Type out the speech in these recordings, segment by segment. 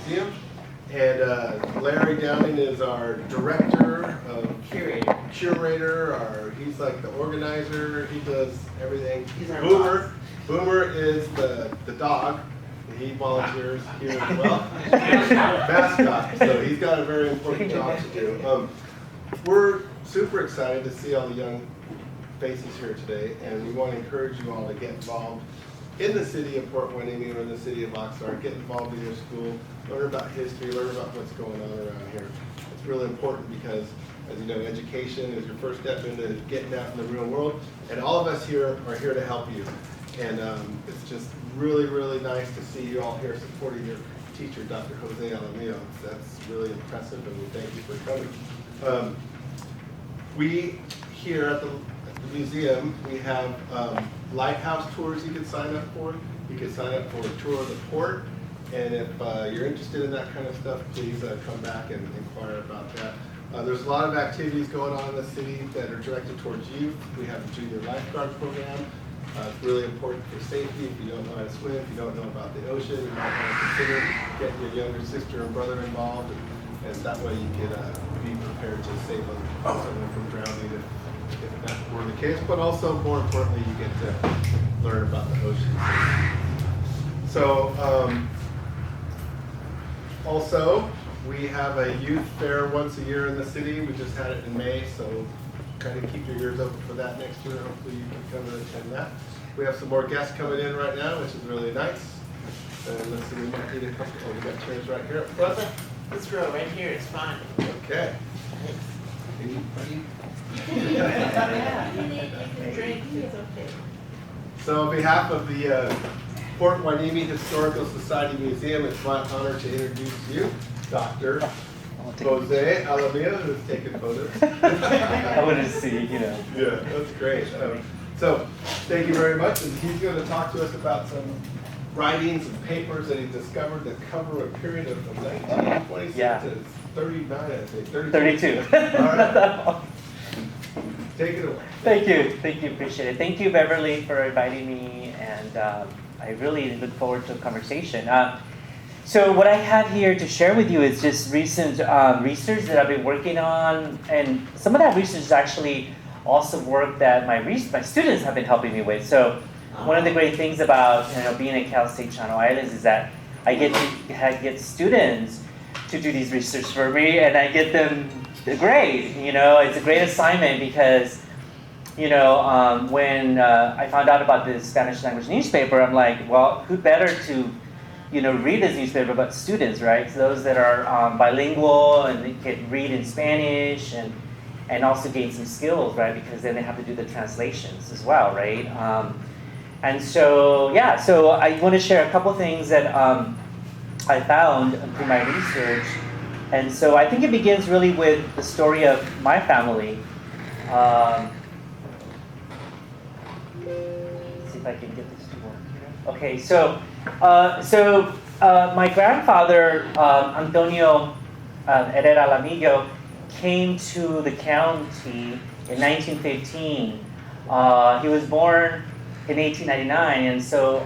museum. And Larry Downing is our director of curator. He's like the organizer. He does everything. He's our Boomer is the dog. He volunteers here as well. Mascot. So he's got a very important job to do. We're super excited to see all the young faces here today, and we want to encourage you all to get involved in the city of Port Hueneme or in the city of Oxnard. Get involved in your school, learn about history, learn about what's going on around here. It's really important because, as you know, education is your first step into getting out in the real world, and all of us here are here to help you. And it's just really, really nice to see you all here supporting your teacher, Dr. Jose Alamillo. That's really impressive, and we thank you for coming. We here at the museum, we have lighthouse tours you can sign up for. You can sign up for a tour of the port, and if you're interested in that kind of stuff, please come back and inquire about that. There's a lot of activities going on in the city that are directed towards youth. We have a junior lifeguard program. It's really important for safety. If you don't know how to swim, if you don't know about the ocean, you might want to consider getting your younger sister and brother involved, and that way you can be prepared to save someone from drowning if that were the case. But also, more importantly, you get to learn about the ocean. So, also, we have a youth fair once a year in the city. We just had it in May, so kind of keep your ears open for that next year. Hopefully you can come and attend that. We have some more guests coming in right now, which is really nice. And let's see, we might need a couple. Oh, we got chairs right here up front. This row right here is fine. Okay. Yeah, you can drink, it's okay. So on behalf of the Port Hueneme Historical Society Museum, it's my honor to introduce you, Dr. Jose Alamillo, who's taking photos. I wanted to see, Yeah, that's great. So thank you very much. And he's going to talk to us about some writings and papers that he discovered that cover a period of 1926 to 39, I think. 32. All right. Take it away. Thank you, appreciate it. Thank you, Beverly, for inviting me, and I really look forward to a conversation. So what I have here to share with you is just recent research that I've been working on, and some of that research is actually also work that my students have been helping me with. So one of the great things about being at Cal State Channel Islands is that I get to get students to do these research for me, and I get them the grade. It's a great assignment because when I found out about this Spanish language newspaper, I'm like, well, who better to read this newspaper but students, right? So those that are bilingual and they can read in Spanish and also gain some skills, right? Because then they have to do the translations as well, right? And so, so I want to share a couple things that I found through my research. And so I think it begins really with the story of my family. Let's see if I can get this to work here. Okay, so my grandfather, Antonio Herrera Alamillo, came to the county in 1915. He was born in 1899, and so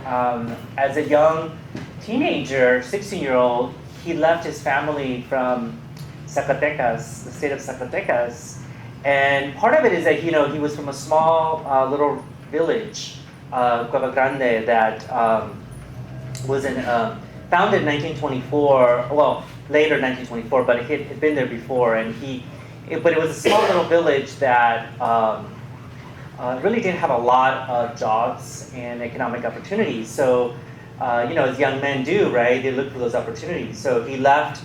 as a young teenager, 16-year-old, he left his family from Zacatecas, the state of Zacatecas. And part of it is that he was from a small little village, Cueva Grande, that was founded in 1924. Well, later 1924, but it had been there before. And but it was a small little village that really didn't have a lot of jobs and economic opportunities. So, as young men do, right? They look for those opportunities. So he left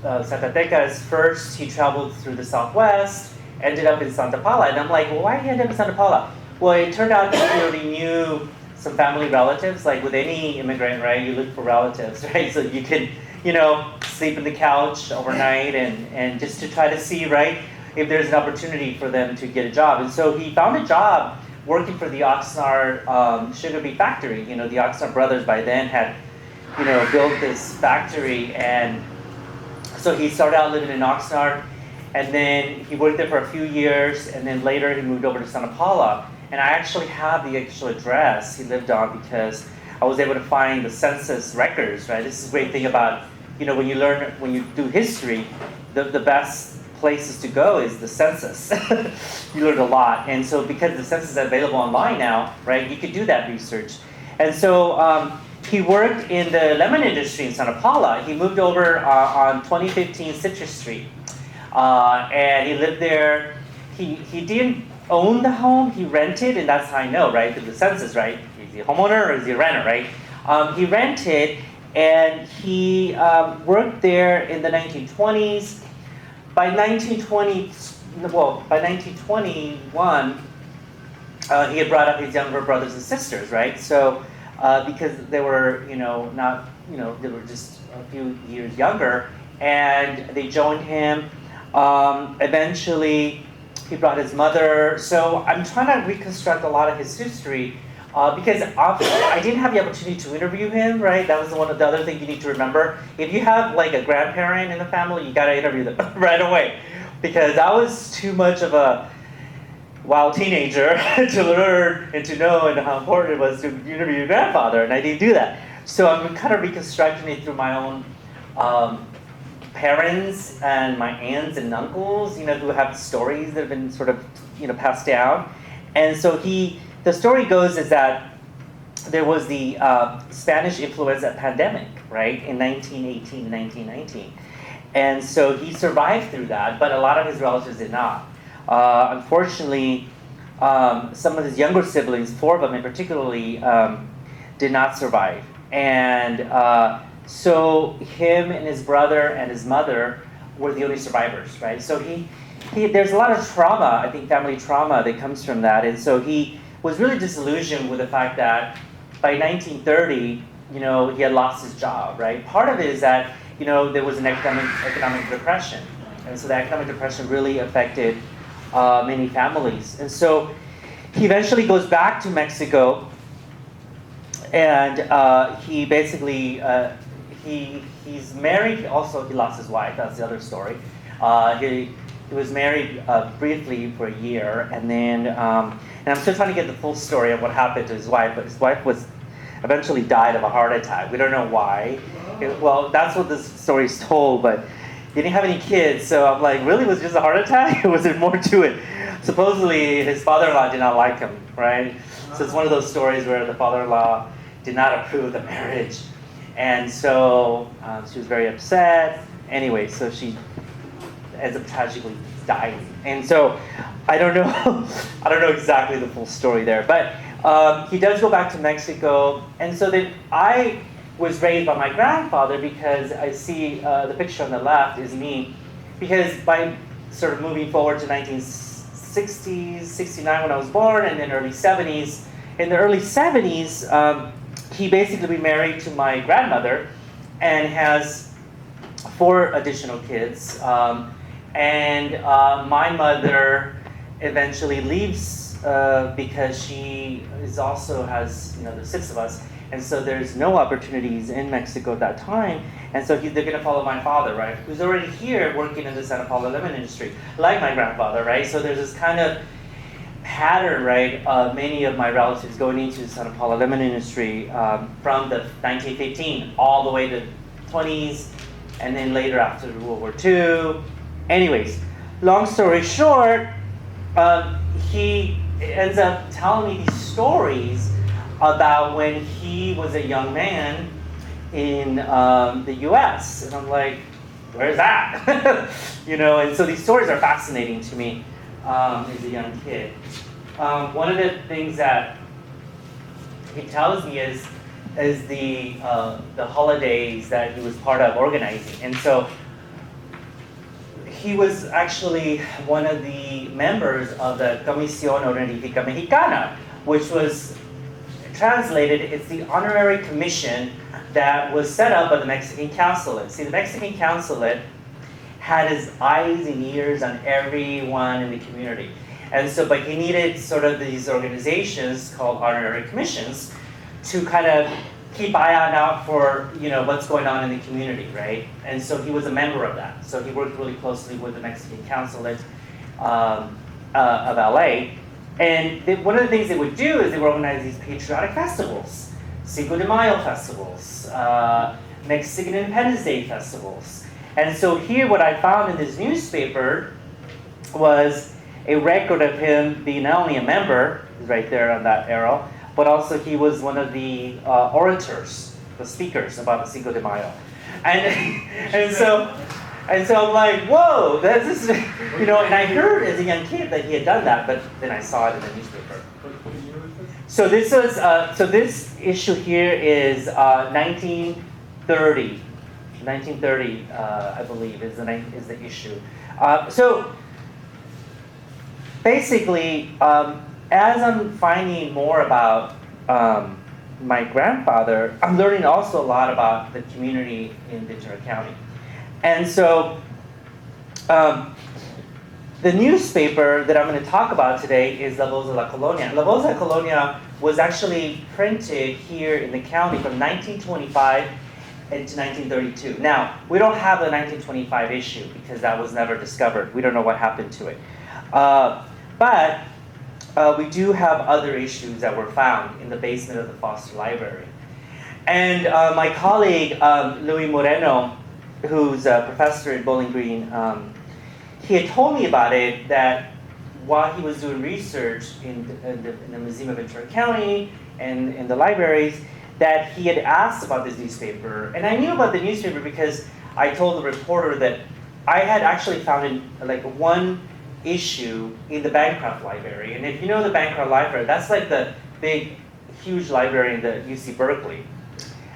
Zacatecas first. He traveled through the Southwest, ended up in Santa Paula. And I'm like, well, why did he end up in Santa Paula? Well, it turned out that he already knew some family relatives. Like with any immigrant, right? You look for relatives, right? So you can, sleep in the couch overnight and just to try to see, right, if there's an opportunity for them to get a job. And so he found a job working for the Oxnard sugar beet factory. The Oxnard brothers by then had, built this factory, and so he started out living in Oxnard, and then he worked there for a few years, and then later he moved over to Santa Paula. And I actually have the actual address he lived on because I was able to find the census records, right? This is a great thing about, when you do history, the best places to go is the census. You learn a lot. And so because the census is available online now, right, you could do that research. And so he worked in the lemon industry in Santa Paula. He moved over on 2015 Citrus Street. And he lived there. He didn't own the home, he rented, and that's how I know, right, through the census, right? Is he a homeowner or is he a renter, right? He rented, and he worked there in the 1920s. By 1921, he had brought up his younger brothers and sisters, right? So, because they were, not, they were just a few years younger, and they joined him. Eventually, he brought his mother. So I'm trying to reconstruct a lot of his history because I didn't have the opportunity to interview him, right? That was one of the other things you need to remember. If you have like a grandparent in the family, you got to interview them right away, because I was too much of a wild teenager to learn and to know and how important it was to interview your grandfather, and I didn't do that. So I'm kind of reconstructing it through my own parents and my aunts and uncles, who have stories that have been sort of, passed down. And so the story goes is that there was the Spanish influenza pandemic, right, in 1918, 1919. And so he survived through that, but a lot of his relatives did not. Unfortunately, some of his younger siblings, 4 of them in particularly, did not survive. And so him and his brother and his mother were the only survivors, right? So there's a lot of trauma, I think family trauma that comes from that. And so he was really disillusioned with the fact that by 1930, he had lost his job, right? Part of it is that, there was an economic depression. And so the economic depression really affected many families. And so he eventually goes back to Mexico, and he basically, he's married. Also, he lost his wife. That's the other story. He was married briefly for a year, and then, and I'm still trying to get the full story of what happened to his wife, but his wife eventually died of a heart attack. We don't know why. Well, that's what this story is told, but he didn't have any kids, so I'm like, really, was it just a heart attack? Or was there more to it? Supposedly, his father-in-law did not like him, right? So it's one of those stories where the father-in-law did not approve the marriage. And so she was very upset. Anyway, so she ends up tragically dying. And so I don't know exactly the full story there. But he does go back to Mexico. And so then I was raised by my grandfather, because I see the picture on the left is me. Because by sort of moving forward to 1960s, 69 when I was born, and then early 70s. In the early 70s, he basically remarried to my grandmother and has 4 additional kids. And my mother eventually leaves because she also has, there's 6 of us. And so there's no opportunities in Mexico at that time. And so they're going to follow my father, right? Who's already here working in the Santa Paula lemon industry, like my grandfather, right? So there's this kind of pattern, right, of many of my relatives going into the Santa Paula lemon industry from the 1915 all the way to 20s, and then later after World War II. Anyways, long story short, he ends up telling me these stories about when he was a young man in the U.S. And I'm like, where's that? And so these stories are fascinating to me as a young kid. One of the things that he tells me is the holidays that he was part of organizing. And so he was actually one of the members of the Comisión Honorífica Mexicana, which was translated, it's the honorary commission that was set up by the Mexican consulate. See, the Mexican consulate had his eyes and ears on everyone in the community. And so, but he needed sort of these organizations called honorary commissions to kind of keep eye out for, what's going on in the community, right? And so he was a member of that. So he worked really closely with the Mexican consulate of LA. And one of the things they would do is they would organize these patriotic festivals Cinco de Mayo festivals, Mexican Independence Day festivals. And so here what I found in this newspaper was a record of him being not only a member, right there on that arrow, but also he was one of the orators, the speakers about the Cinco de Mayo. And so I'm like, whoa, that's just, and I heard as a young kid that he had done that, but then I saw it in the newspaper. So this was, so this issue here is 1930. 1930, I believe, is the issue. So basically, as I'm finding more about my grandfather, I'm learning also a lot about the community in Ventura County. And so the newspaper that I'm going to talk about today is La Voz de la Colonia. La Voz de la Colonia was actually printed here in the county from 1925 into 1932. Now, we don't have the 1925 issue because that was never discovered. We don't know what happened to it. But we do have other issues that were found in the basement of the Foster Library. And my colleague, Luis Moreno, who's a professor at Bowling Green, he had told me about it, that while he was doing research in the Museum of Ventura County and in the libraries, that he had asked about this newspaper. And I knew about the newspaper because I told the reporter that I had actually found one issue in the Bancroft Library. And if you know the Bancroft Library, that's like the big, huge library in the UC Berkeley.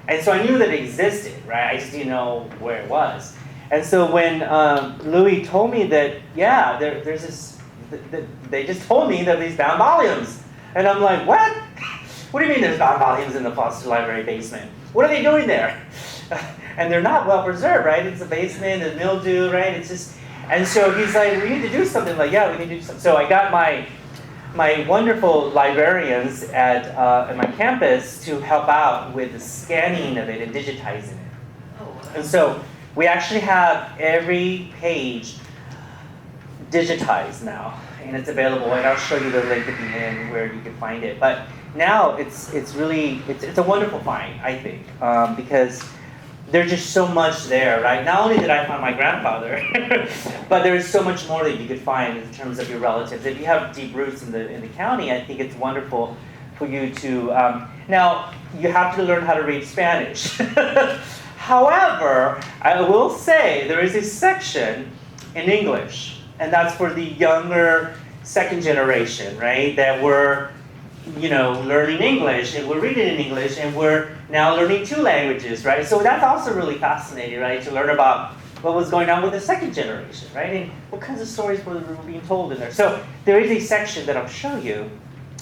And so I knew that it existed, right? I just didn't know where it was. And so when Louis told me that, yeah, there's this, they just told me that these bound volumes. And I'm like, what? What do you mean there's bound volumes in the Foster Library basement? What are they doing there? And they're not well preserved, right? It's a basement, there's mildew, right? It's just, and so he's like, we need to do something. Like, yeah, we need to do something. So I got my wonderful librarians at my campus to help out with the scanning of it and digitizing it. And so we actually have every page digitized now, and it's available. And I'll show you the link at the end where you can find it. But now it's really a wonderful find, I think, because there's just so much there, right? Not only did I find my grandfather, but there is so much more that you could find in terms of your relatives. If you have deep roots in the county, I think it's wonderful for you to. Now you have to learn how to read Spanish. However, I will say there is a section in English, and that's for the younger second generation, right? That we're learning English, and we're reading in English, and we're now learning two languages, right? So that's also really fascinating, right? To learn about what was going on with the second generation, right? And what kinds of stories were being told in there. So there is a section that I'll show you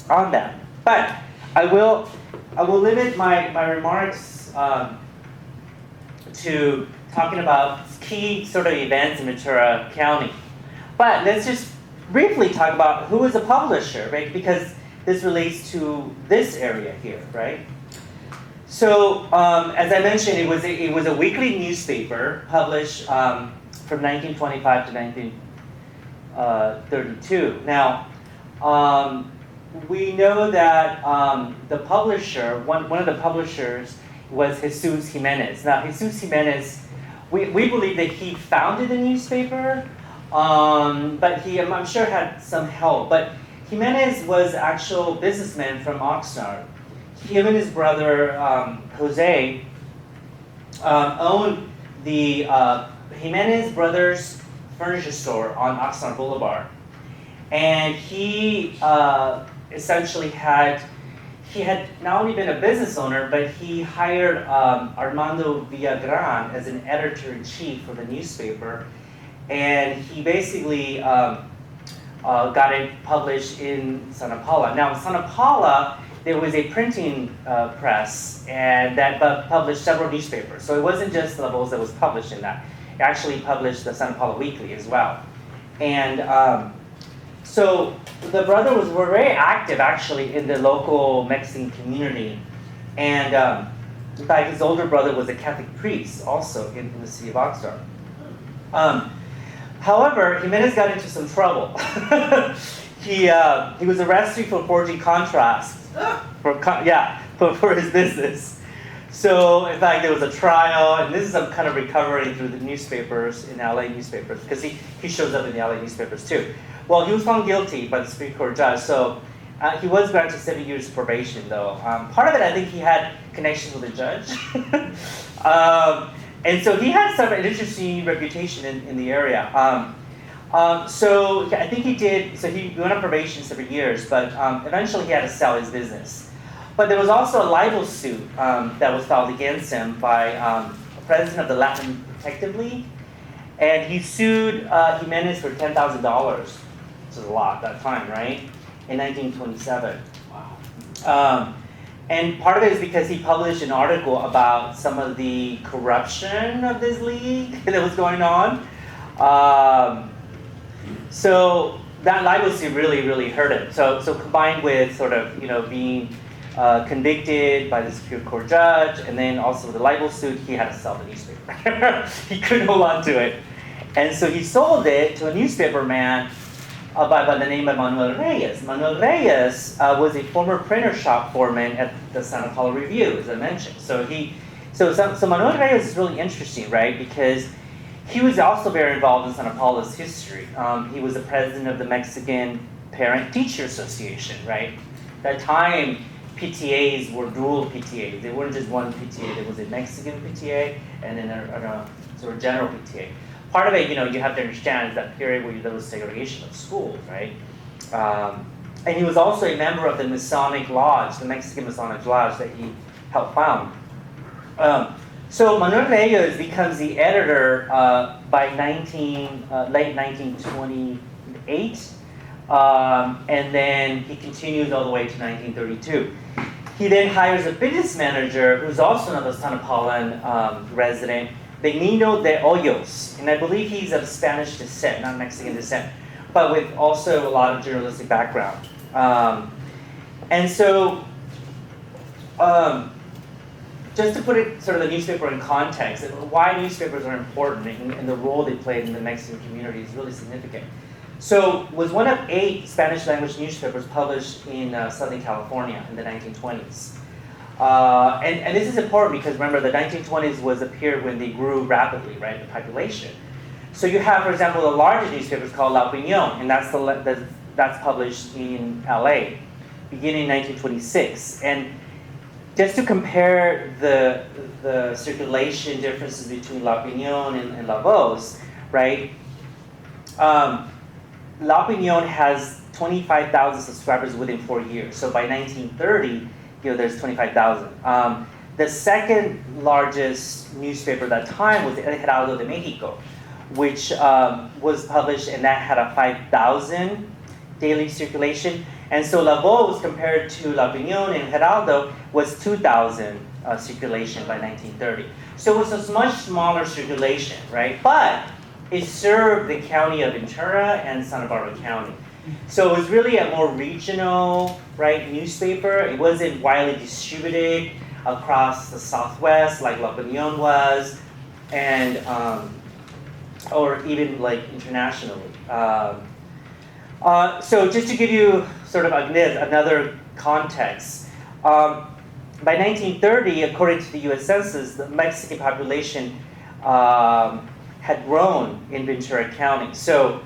on that. But I will limit my remarks to talking about key sort of events in Ventura County. But let's just briefly talk about who is a publisher, right? Because this relates to this area here, right? So, as I mentioned, it was a weekly newspaper published from 1925 to 1932. Now, we know that the publisher, one of the publishers, was Jesus Jimenez. Now, Jesus Jimenez, we believe that he founded the newspaper, but I'm sure had some help. But Jimenez was an actual businessman from Oxnard. Him and his brother, Jose, owned the Jimenez Brothers Furniture Store on Oxnard Boulevard. And he essentially had not only been a business owner, but he hired Armando Villagran as an editor-in-chief for the newspaper. And he basically got it published in Santa Paula. Now, in Santa Paula, there was a printing press and that published several newspapers. So it wasn't just La Voz that was published in that. It actually published the Santa Paula Weekly as well. And so the brothers were very active actually in the local Mexican community. And in fact, his older brother was a Catholic priest also in the city of Oxnard. However, Jimenez got into some trouble. He was arrested for forging contracts. For for his business. So in fact, there was a trial, and this is I'm kind of recovering through the newspapers in LA newspapers because he shows up in the LA newspapers too. Well, he was found guilty by the Supreme Court judge, so he was granted 7 years probation though. Part of it, I think he had connections with the judge. And so he had an interesting reputation in the area. So I think he went on probation 7 years, but eventually he had to sell his business. But there was also a libel suit that was filed against him by a president of the Latin Protective League. And he sued Jimenez for $10,000, which is a lot at that time, right? In 1927. Wow. And part of it is because he published an article about some of the corruption of this league that was going on. So that libel suit really hurt him. So combined with sort of being convicted by the Supreme Court judge, and then also the libel suit, he had to sell the newspaper. He couldn't hold on to it, and so he sold it to a newspaper man by the name of Manuel Reyes. Manuel Reyes was a former printer shop foreman at the Santa Paula Review, as I mentioned. So Manuel Reyes is really interesting, right? Because he was also very involved in Santa Paula's history. He was the president of the Mexican Parent-Teacher Association, right? At that time, PTAs were dual PTAs. They weren't just one PTA. There was a Mexican PTA and then a sort of general PTA. Part of it, you have to understand is that period where there was segregation of schools, right? And he was also a member of the Masonic Lodge, the Mexican Masonic Lodge that he helped found. So Manuel Reyes becomes the editor by late 1928, and then he continues all the way to 1932. He then hires a business manager who's also another Santa Paulan resident, Benigno de Hoyos, and I believe he's of Spanish descent, not Mexican descent, but with also a lot of journalistic background. And so, just to put it sort of the newspaper in context, why newspapers are important and the role they played in the Mexican community is really significant. So, it was one of 8 Spanish language newspapers published in Southern California in the 1920s. And this is important because remember the 1920s was a period when they grew rapidly, right, the population. So you have, for example, the largest newspaper is called La Opinión, and that's published in LA, beginning in 1926. And just to compare the circulation differences between La Opinión and La Voz, right? La Opinión has 25,000 subscribers within 4 years. So by 1930, there's 25,000. The second largest newspaper at that time was El Heraldo de Mexico, which was published, and that had a 5,000 daily circulation. And so La Voz, compared to La Opinión and Heraldo, was 2,000 circulation by 1930. So it was a much smaller circulation, right? But it served the county of Ventura and Santa Barbara County. So it was really a more regional, right, newspaper. It wasn't widely distributed across the Southwest like La Opinión was, and or even like internationally. So just to give you sort of another context, by 1930, according to the U.S. Census, the Mexican population had grown in Ventura County. So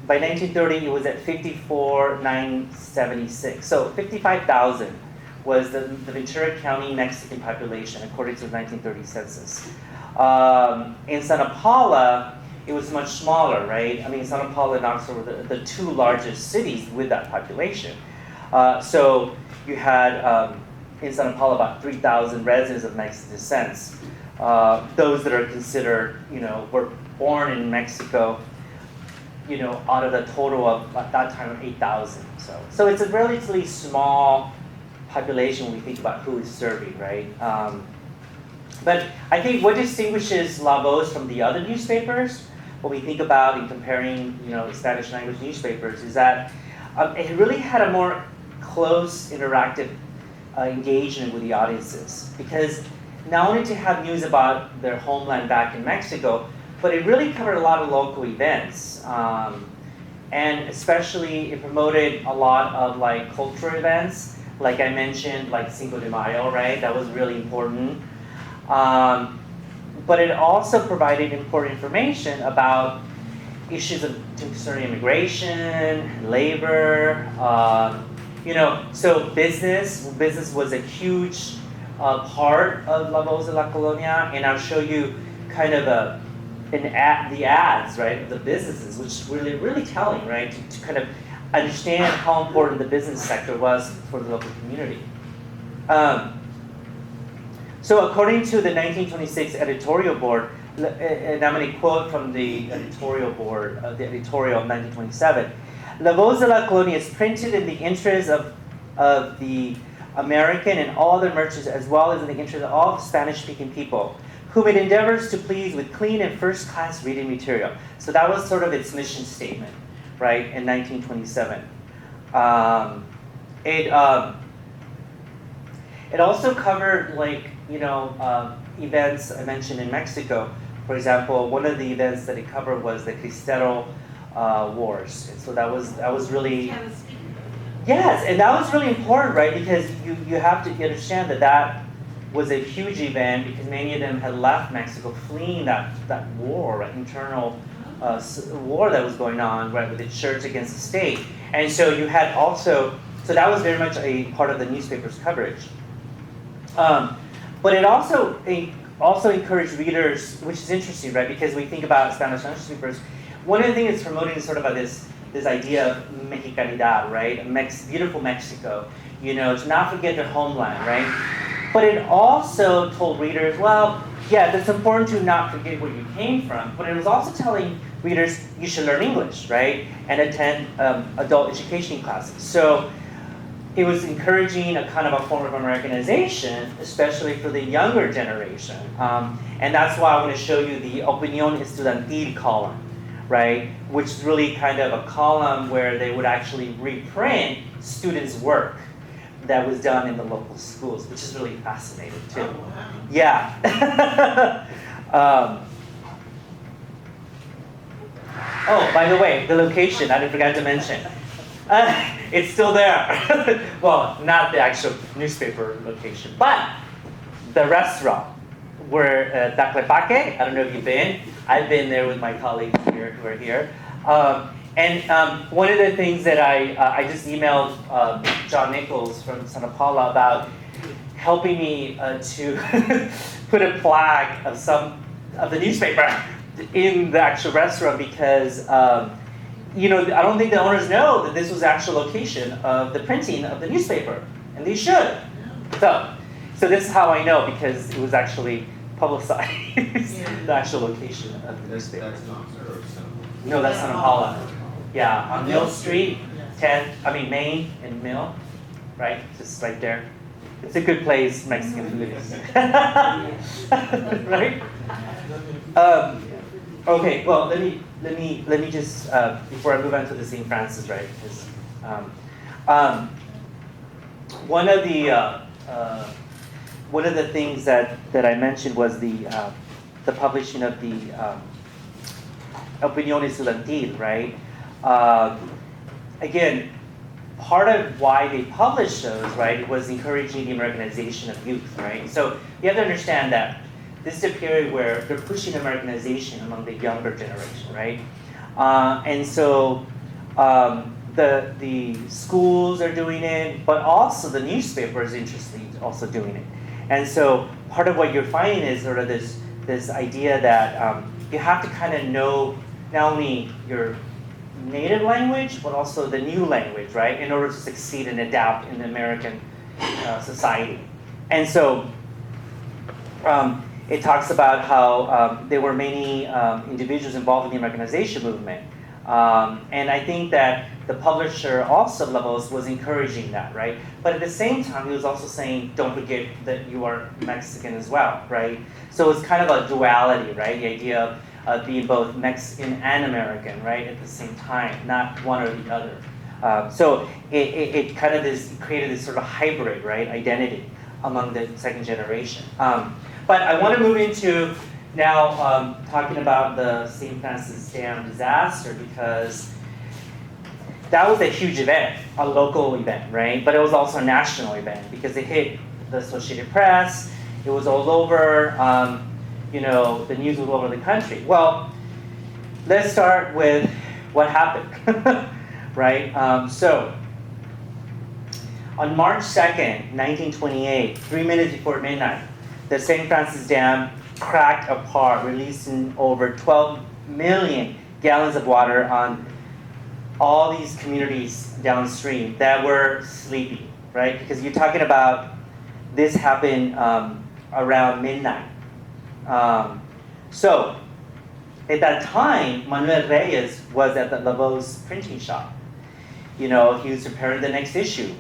by 1930, it was at 54,976. So 55,000 was the Ventura County Mexican population, according to the 1930 census. In Santa Paula, it was much smaller, right? I mean, Santa Paula and Oxford were the 2 largest cities with that population. So you had, in Santa Paula, about 3,000 residents of Mexican descent. Those that are considered, were born in Mexico, out of the total of, at that time, 8,000. So it's a relatively small population when we think about who is serving, right? But I think what distinguishes La Voz from the other newspapers, what we think about in comparing, Spanish language newspapers, is that it really had a more close, interactive engagement with the audiences. Because not only to have news about their homeland back in Mexico, but it really covered a lot of local events. And especially it promoted a lot of like cultural events like I mentioned, like Cinco de Mayo, right? That was really important. But it also provided important information about issues of concerning immigration, labor, so business was a huge part of La Voz de la Colonia, and I'll show you kind of the ads, right, of the businesses, which is really, really telling, right, to kind of understand how important the business sector was for the local community. So according to the 1926 editorial board, and I'm going to quote from the editorial board, the editorial of 1927, La Voz de la Colonia is printed in the interest of the American and all other merchants, as well as in the interest of all Spanish-speaking people, whom it endeavors to please with clean and first-class reading material. So that was sort of its mission statement, right, in 1927. It also covered, like, events I mentioned in Mexico. For example, one of the events that it covered was the Cristero Wars. And so that was really, yes, and that was really important, right? Because you have to understand that was a huge event, because many of them had left Mexico fleeing that war, right? Internal war that was going on, right, with the church against the state. And so you had also, so that was very much a part of the newspaper's coverage. But it also encouraged readers, which is interesting, right? Because we think about Spanish newspapers. One of the things it's promoting is sort of this idea of Mexicanidad, right? Beautiful Mexico, to not forget their homeland, right? But it also told readers, well, yeah, it's important to not forget where you came from, but it was also telling readers you should learn English, right? And attend adult education classes. So it was encouraging a kind of a form of Americanization, especially for the younger generation. And that's why I want to show you the Opinión Estudiantil column, right? Which is really kind of a column where they would actually reprint students' work that was done in the local schools, which is really fascinating too. Oh, wow. Yeah. Oh, by the way, the location, I forgot to mention. It's still there. Well, not the actual newspaper location, but the restaurant where Taclepaque, I don't know if you've been. I've been there with my colleagues here who are here. One of the things that I just emailed John Nichols from Santa Paula about helping me to put a plaque of some of the newspaper in the actual restaurant, because I don't think the owners know that this was the actual location of the printing of the newspaper, and they should. So this is how I know, because it was actually publicized, the actual location of the newspaper. That's not No, that's Santa Paula. Yeah, on Mill Street, Main and Mill, right? Just right there. It's a good place, Mexican food is. Right? Okay, well, let me just before I move on to the St. Francis, right? Because one of the things that I mentioned was the publishing of the Opinión Estudiantil, right? Again, part of why they published those, right, was encouraging the Americanization of youth, right? So you have to understand that this is a period where they're pushing Americanization among the younger generation, right? And so the schools are doing it, but also the newspaper is interestingly also doing it. And so part of what you're finding is sort of this idea that you have to kind of know not only your native language, but also the new language, right, in order to succeed and adapt in American society. And so it talks about how there were many individuals involved in the Americanization movement. And I think that the publisher also, La Voz, was encouraging that, right? But at the same time, he was also saying, don't forget that you are Mexican as well, right? So it's kind of a duality, right? The idea of being both Mexican and American, right, at the same time, not one or the other. So it kind of created this sort of hybrid, right, identity among the second generation. But I want to move into now talking about the St. Francis Dam disaster, because that was a huge event, a local event, right? But it was also a national event because it hit the Associated Press. It was all over, the news was all over the country. Well, let's start with what happened, right? So, on March 2nd, 1928, 3 minutes before midnight, the St. Francis Dam cracked apart, releasing over 12 million gallons of water on all these communities downstream that were sleeping, right? Because you're talking about this happened around midnight. So, at that time, Manuel Reyes was at the Laveau's printing shop. He was preparing the next issue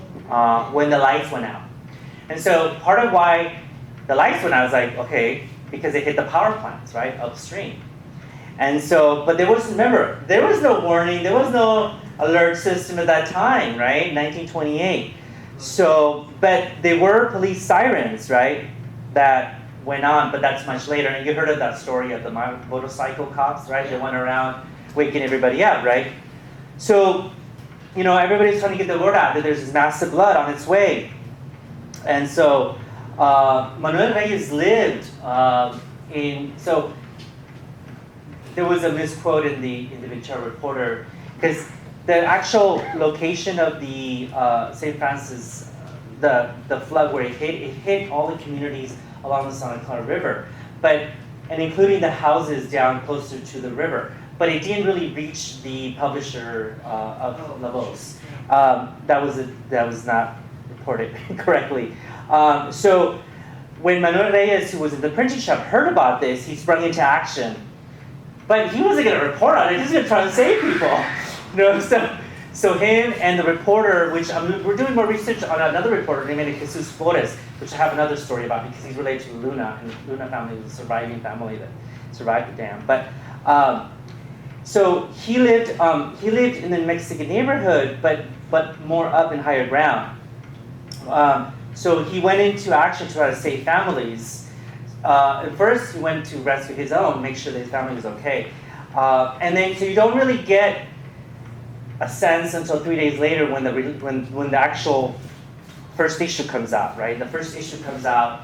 when the lights went out. And so part of why the lights went out was like, okay, because it hit the power plants, right, upstream. And so, but there was no warning, there was no alert system at that time, right, 1928. So, but there were police sirens, right, that went on, but that's much later. And you heard of that story of the motorcycle cops, right? They went around waking everybody up, right? So, everybody's trying to get the word out that there's this massive flood on its way. And so, Manuel Reyes lived so there was a misquote in the Ventura Reporter, because the actual location of the St. Francis, the flood where it hit all the communities along the Santa Clara River, and including the houses down closer to the river. But it didn't really reach the publisher of Laveau's. That was not reported correctly. So when Manuel Reyes, who was in the printing shop, heard about this, he sprung into action. But he wasn't going to report on it. He was going to try to save people. So him and the reporter, which we're doing more research on another reporter named Jesus Flores, which I have another story about because he's related to Luna, and the Luna family was a surviving family that survived the dam. But so he lived in the Mexican neighborhood, but more up in higher ground. So he went into action to try to save families. At first, he went to rescue his own, make sure that his family was okay. And then, so you don't really get a sense until 3 days later when the actual first issue comes out, right? The first issue comes out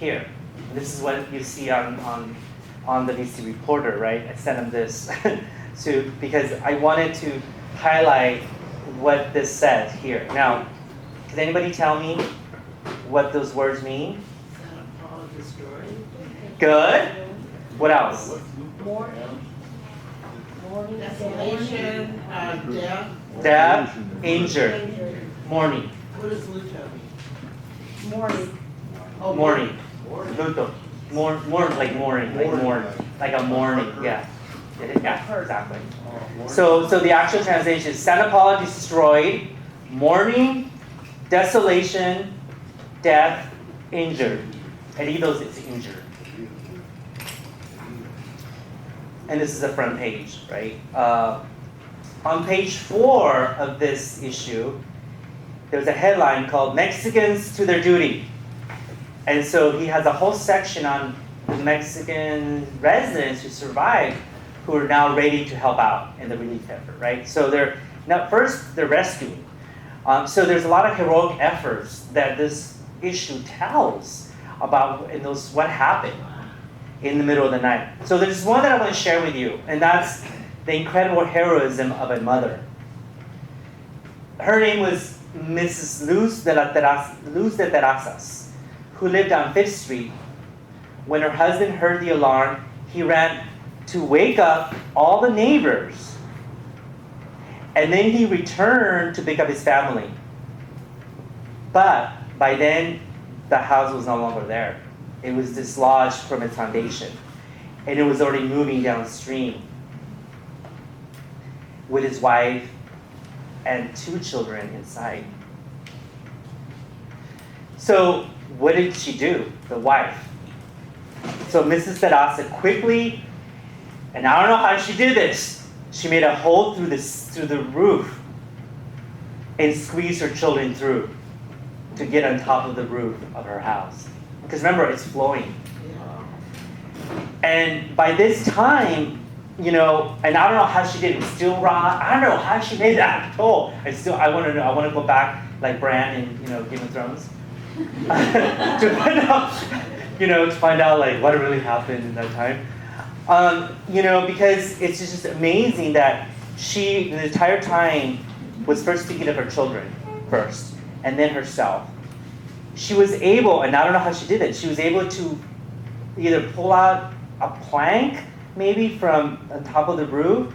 here. This is what you see on the DC Reporter, right? I sent him this because I wanted to highlight what this said here. Now, can anybody tell me what those words mean? Good. What else? Desolation, death. Death, injured, mourning. What does luto mean? Morning. Oh, Mourning. Luto. Mourn, like mourning, like a mourning. Yeah. Yeah, exactly. So the actual translation is Santa Paula destroyed, mourning, desolation, death, injured. Heridos is injured. And this is the front page, right? On page 4 of this issue, there's a headline called Mexicans to Their Duty. And so he has a whole section on the Mexican residents who survived, who are now ready to help out in the relief effort, right? So they're rescuing. So there's a lot of heroic efforts that this issue tells about what happened in the middle of the night. So there's one that I want to share with you, and that's the incredible heroism of a mother. Her name was Mrs. Luz de Terrazas, who lived on 5th Street. When her husband heard the alarm, he ran to wake up all the neighbors, and then he returned to pick up his family. But by then, the house was no longer there. It was dislodged from its foundation, and it was already moving downstream with his wife and 2 children inside. So what did she do, the wife? So Mrs. Terraza quickly, and I don't know how she did this, she made a hole through the roof and squeezed her children through to get on top of the roof of her house. Because remember, it's flowing. And by this time, you know, and I don't know how she did it. Steel rod. I don't know how she made that pole. I want to know. I want to go back like Bran in, you know, Game of Thrones to find out, you know, to find out like what really happened in that time. You know, because it's just amazing that she the entire time was first thinking of her children first, and then herself. She was able, and I don't know how she did it. She was able to either pull out a plank maybe from on top of the roof,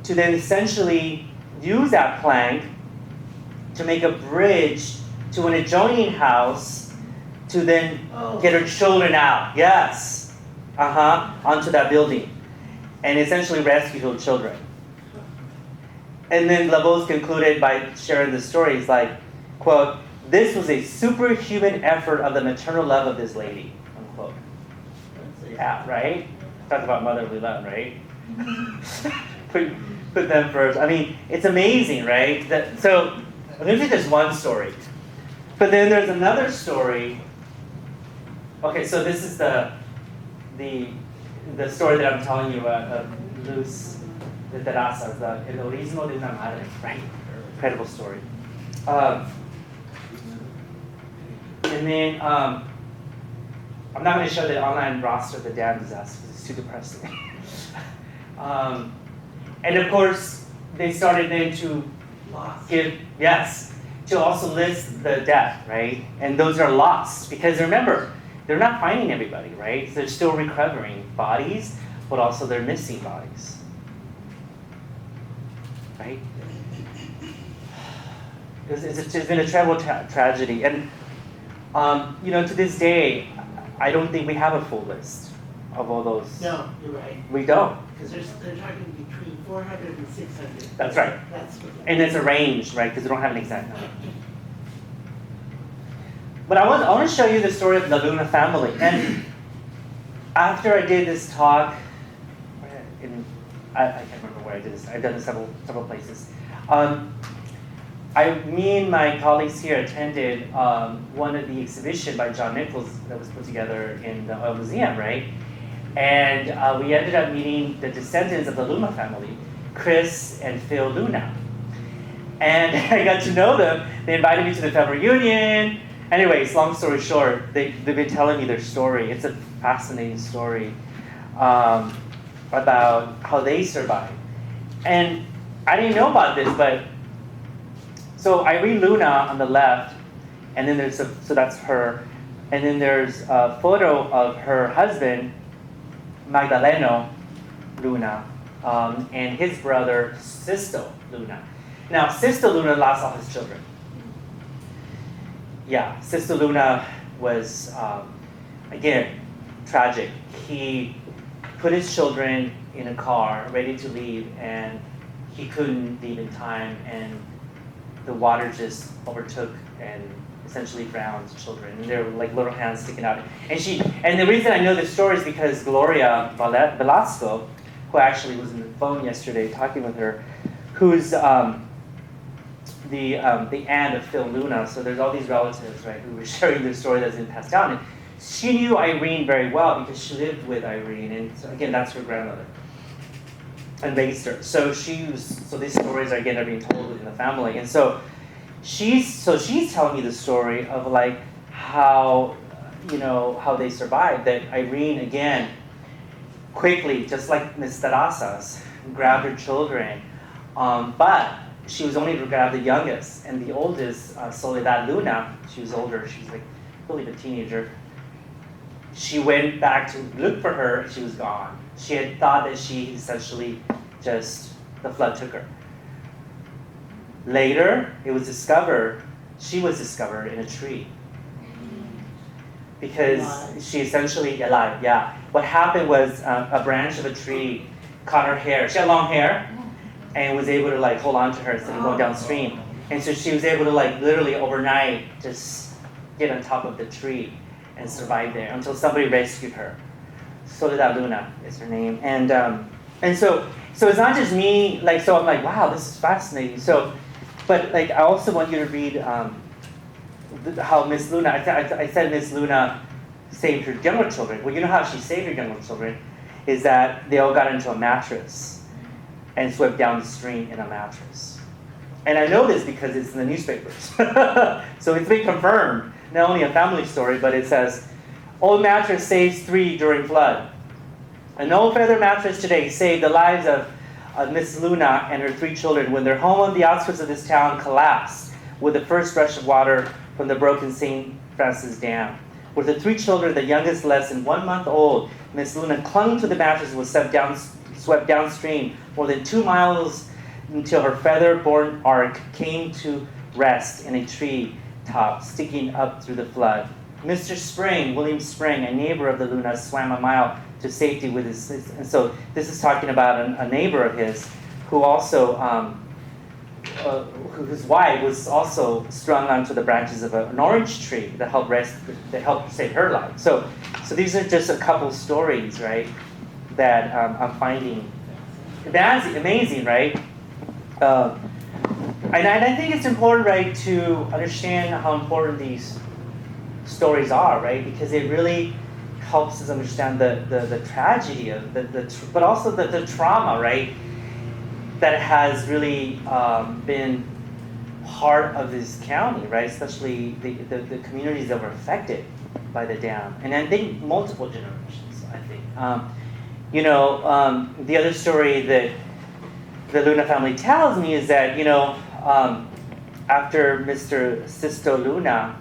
to then essentially use that plank to make a bridge to an adjoining house to then get her children out. Yes. Onto that building. And essentially rescue her children. And then LaBose concluded by sharing the story. He's like, quote, "This was a superhuman effort of the maternal love of this lady," unquote. Yeah, right? Talk about motherly love, right? put them first. I mean, it's amazing, right? So, let me just one story. But then there's another story. Okay, so this is the story that I'm telling you of Luz de Terrazas, the El Orismo de una Madre, right? Incredible story. And then, I'm not going to show the online roster of the dam disaster because it's too depressing. And of course, they started then to to also list the death, right? And those are lost because remember, they're not finding everybody, right? They're still recovering bodies, but also they're missing bodies, right? It's been a terrible tragedy, and you know, to this day, I don't think we have a full list of all those. No, you're right. We don't. Because they're talking between 400 and 600. That's right. That's what And it's a range, right? Because we don't have an exact number. But I want to show you the story of the Luna family. And after I did this talk, I can't remember where I did this. I've done this several places. Me and my colleagues here attended one of the exhibition by John Nichols that was put together in the Oil Museum, right? And we ended up meeting the descendants of the Luna family, Chris and Phil Luna. And I got to know them. They invited me to the family reunion. Anyways, long story short, they've been telling me their story. It's a fascinating story about how they survived. And I didn't know about this, but so Irene Luna on the left, and then so that's her, and then there's a photo of her husband, Magdaleno Luna, and his brother, Sisto Luna. Now, Sisto Luna lost all his children. Yeah, Sisto Luna was, again, tragic. He put his children in a car, ready to leave, and he couldn't leave in time, and the water just overtook and essentially drowned children. And there were like little hands sticking out. And the reason I know this story is because Gloria Velasco, who actually was on the phone yesterday talking with her, who's the aunt of Phil Luna. So there's all these relatives, right, who were sharing their story that's been passed down. And she knew Irene very well because she lived with Irene, and so again, that's her grandmother, and raised her. So these stories are being told within the family, and so she's telling me the story of like how how they survived. That Irene again quickly, just like Miss Terrazas, grabbed her children, but she was only to grab the youngest, and the oldest, Soledad Luna, she was older. She was like, I believe, a teenager. She went back to look for her. She was gone. She had thought that she essentially the flood took her. Later, she was discovered in a tree. Because she essentially, alive, yeah. What happened was a branch of a tree caught her hair. She had long hair and was able to like hold on to her instead of going downstream. And so she was able to like literally overnight just get on top of the tree and survive there until somebody rescued her. Soledad Luna is her name. And so it's not just me, like, so I'm like, wow, this is fascinating. So, but like, I also want you to read how Miss Luna, I said Miss Luna saved her younger children. Well, you know how she saved her younger children is that they all got into a mattress and swept down the stream in a mattress. And I know this because it's in the newspapers. So it's been confirmed, not only a family story, but it says, old mattress saves 3 during flood. An old feather mattress today saved the lives of Miss Luna and her 3 children when their home on the outskirts of this town collapsed with the first rush of water from the broken St. Francis Dam. With the 3 children, the youngest less than 1 month old, Miss Luna clung to the mattress and was swept downstream more than 2 miles until her feather-borne ark came to rest in a tree top sticking up through the flood. Mr. Spring, William Spring, a neighbor of the Lunas, swam a mile to safety with his, and so this is talking about a neighbor of his who also, whose wife was also strung onto the branches of an orange tree that helped save her life. So these are just a couple stories, right, that I'm finding amazing, right? And I think it's important, right, to understand how important these stories are, right, because it really helps us understand the tragedy of but also the trauma, right, that has really been part of this county, right, especially the communities that were affected by the dam, and I think multiple generations, I think. The other story that the Luna family tells me is that, after Mr. Sisto Luna,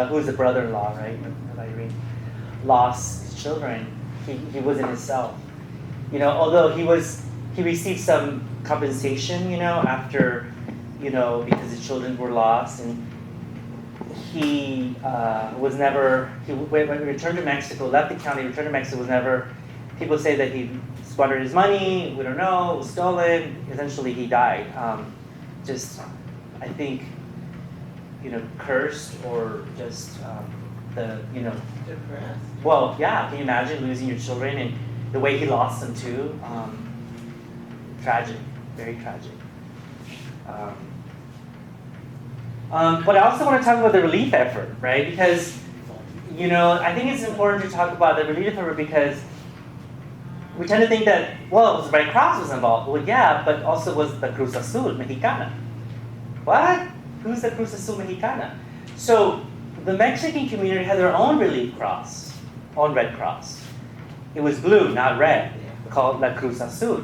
who's a brother-in-law, right, of Irene, lost his children, he was in himself. Although he received some compensation, after, because his children were lost, and he was never, when he returned to Mexico, left the county, returned to Mexico, was never, people say that he squandered his money, we don't know, it was stolen, eventually he died. I think, cursed or just Depressed. well, yeah, can you imagine losing your children and the way he lost them too? Tragic, very tragic. But I also want to talk about the relief effort, right? Because, I think it's important to talk about the relief effort because we tend to think that, it was the Red Cross was involved. Well, yeah, but also was the Cruz Azul Mexicana. What? Who's the Cruz Azul Mexicana? So the Mexican community had their own relief cross, own Red Cross. It was blue, not red, called La Cruz Azul.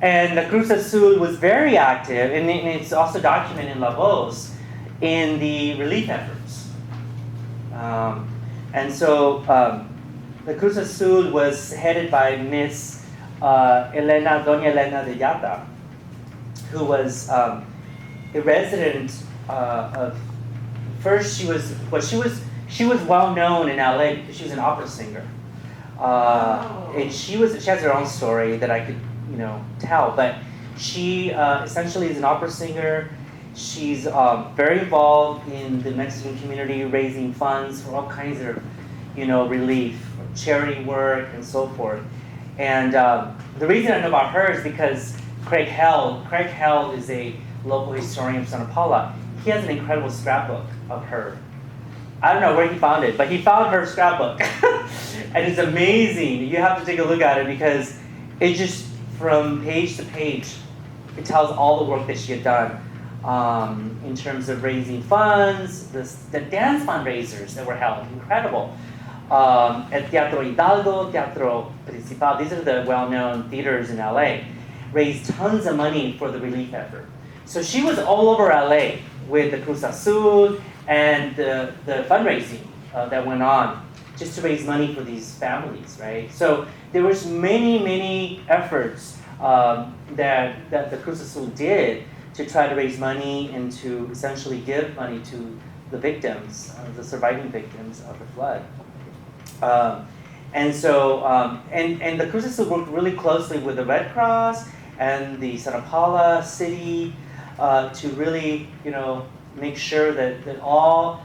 And La Cruz Azul was very active, and it's also documented in La Voz, in the relief efforts. The Cruz Azul was headed by Miss Doña Elena de Yata, who was a resident of. First, she was well known in LA because she was an opera singer, and she has her own story that I could tell. But she essentially is an opera singer. She's very involved in the Mexican community, raising funds for all kinds of relief, charity work, and so forth. And the reason I know about her is because Craig Held is a local historian from Santa Paula. He has an incredible scrapbook of her. I don't know where he found it, but he found her scrapbook. And it's amazing. You have to take a look at it because it just, from page to page, it tells all the work that she had done in terms of raising funds, the dance fundraisers that were held, incredible. At Teatro Hidalgo, Teatro Principal, these are the well-known theaters in LA, raised tons of money for the relief effort. So she was all over LA with the Cruz Azul and the fundraising that went on just to raise money for these families, right? So there was many efforts that the Cruz Azul did to try to raise money and to essentially give money to the victims, the surviving victims of the flood. And the Cruz Azul worked really closely with the Red Cross and the Santa Paula city to really, make sure that all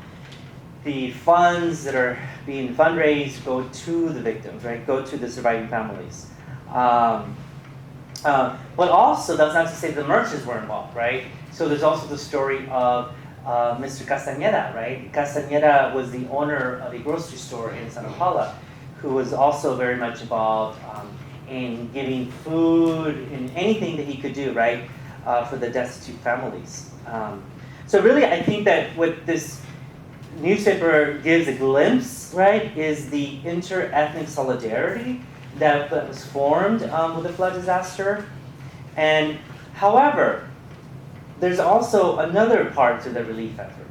the funds that are being fundraised go to the victims, right? Go to the surviving families. But also, that's not to say the merchants were involved, right? So there's also the story of Mr. Castañeda, right? Castañeda was the owner of a grocery store in Santa Paula, who was also very much involved in giving food and anything that he could do, right, for the destitute families. So really, I think that what this newspaper gives a glimpse, right, is the inter-ethnic solidarity that was formed with the flood disaster. And however, there's also another part to the relief effort.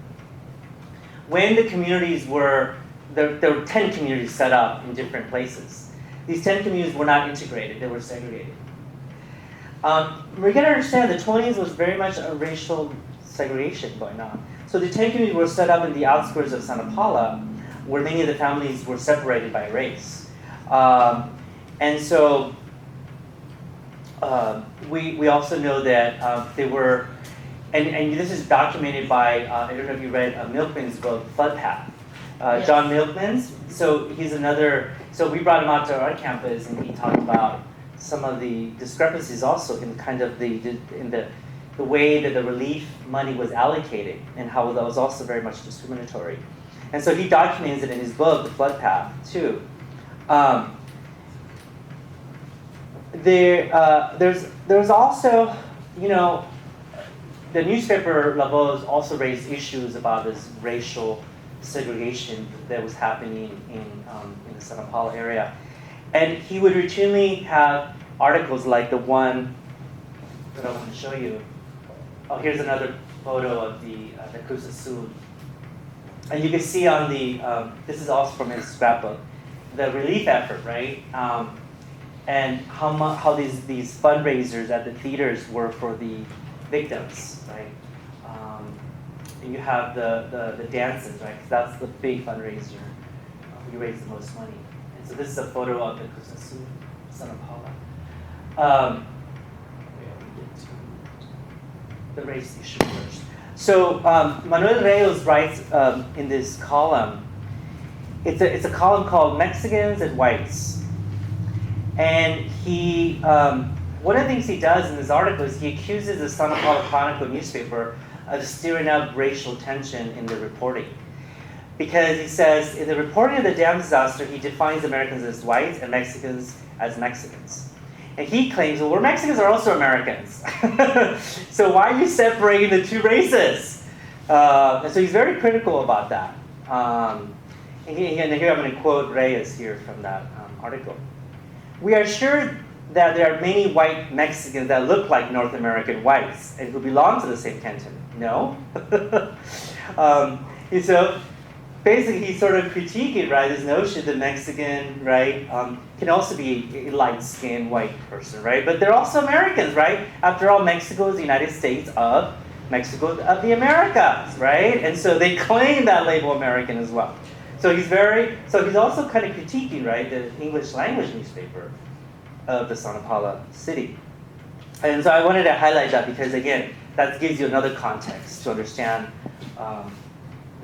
When the communities were, there were 10 communities set up in different places. These 10 communities were not integrated, they were segregated. We gotta understand the 20s was very much a racial segregation going on. So the 10 communities were set up in the outskirts of Santa Paula, where many of the families were separated by race. And so we also know that they were, and this is documented by, I don't know if you read Milkman's book, Flood Path. Yes. John Milkman's, so he's another, so we brought him out to our campus and he talked about some of the discrepancies also in kind of the way that the relief money was allocated and how that was also very much discriminatory. And so he documents it in his book, The Flood Path, too. There's also, you know, the newspaper Lavos also raised issues about this racial segregation that was happening in the Santa Paula area. And he would routinely have articles like the one that I want to show you. Oh, here's another photo of the Cruz Azul. And you can see on the, this is also from his scrapbook, the relief effort, right? And how these fundraisers at the theaters were for the victims, right? And you have the dances, right? 'Cause that's the big fundraiser. We raise the most money. And so this is a photo of the Cruz Azul, Santa Paula. We get to the race issue first. So Manuel Reyes writes in this column. It's a column called Mexicans and Whites, and he one of the things he does in this article is he accuses the Santa Paula Chronicle newspaper of stirring up racial tension in the reporting. Because he says, in the reporting of the dam disaster, he defines Americans as whites and Mexicans as Mexicans. And he claims, well, we're Mexicans are also Americans. So why are you separating the two races? And so he's very critical about that. And here I'm going to quote Reyes here from that article. We are sure that there are many white Mexicans that look like North American whites and who belong to the same canton. No. And so basically he's sort of critiquing, right, this notion that Mexican, right, can also be a light-skinned white person, right? But they're also Americans, right? After all, Mexico is the United States of Mexico of the Americas, right? And so they claim that label American as well. So he's also kind of critiquing, right, the English language newspaper of the Santa Paula city. And so I wanted to highlight that because, again, that gives you another context to understand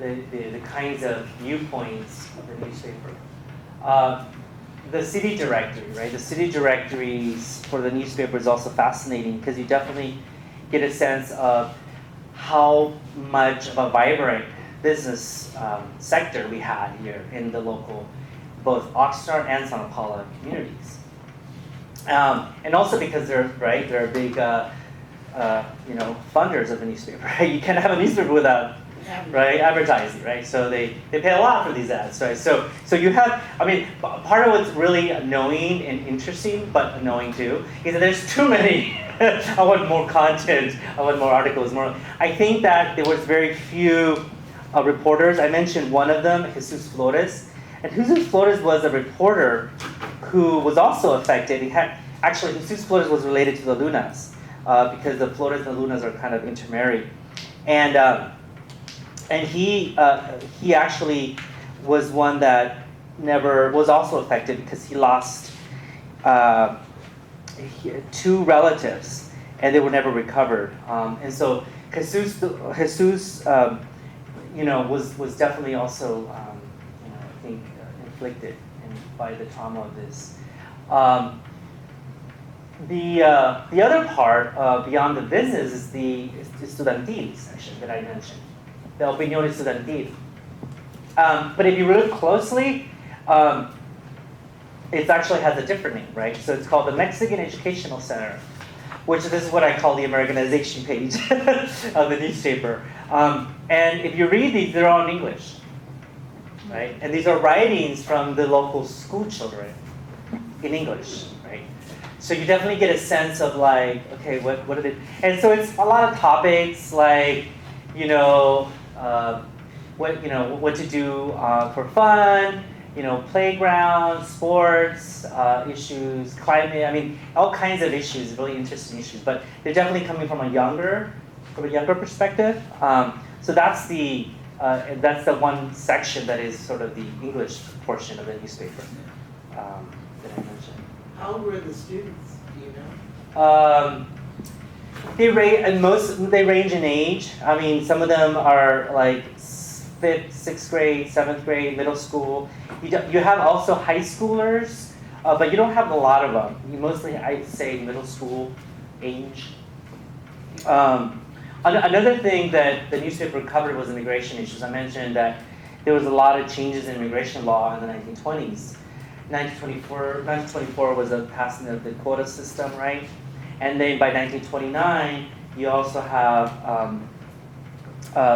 the kinds of viewpoints of the newspaper. The city directory, right? The city directories for the newspaper is also fascinating because you definitely get a sense of how much of a vibrant business sector we had here in the local, both Oxnard and Santa Paula communities. And also because they're big, funders of the newspaper. Right? You can't have a newspaper without, right, advertising, right? So they pay a lot for these ads, right? So you have, part of what's really annoying and interesting, but annoying too, is that there's too many. I want more content. I want more articles. More. I think that there was very few reporters. I mentioned one of them, Jesus Flores. And Jesus Flores was a reporter who was also affected. Jesus Flores was related to the Lunas because the Flores and the Lunas are kind of intermarried. And he actually was one that was also affected because he lost two relatives and they were never recovered. And so Jesus was definitely also, I think, inflicted by the trauma of this. The other part beyond the business is the estudiantil section that I mentioned, the opinión estudiantil. But if you look closely, it actually has a different name, right? So it's called the Mexican Educational Center, which this is what I call the Americanization page of the newspaper. And if you read these, they're all in English, right? And these are writings from the local school children in English, right? So you definitely get a sense of like, okay, what are they? And so it's a lot of topics like, what to do for fun, playgrounds, sports, issues, climate. I mean, all kinds of issues, really interesting issues. But they're definitely coming from a younger perspective. So that's the one section that is sort of the English portion of the newspaper that I mentioned. How old were the students? Do you know? They range in age. I mean, some of them are like 5th, 6th grade, 7th grade, middle school. You have also high schoolers, but you don't have a lot of them. You mostly, I'd say, middle school age. Another thing that the newspaper covered was immigration issues. I mentioned that there was a lot of changes in immigration law in the 1920s. 1924 was the passing of the quota system, right? And then by 1929, you also have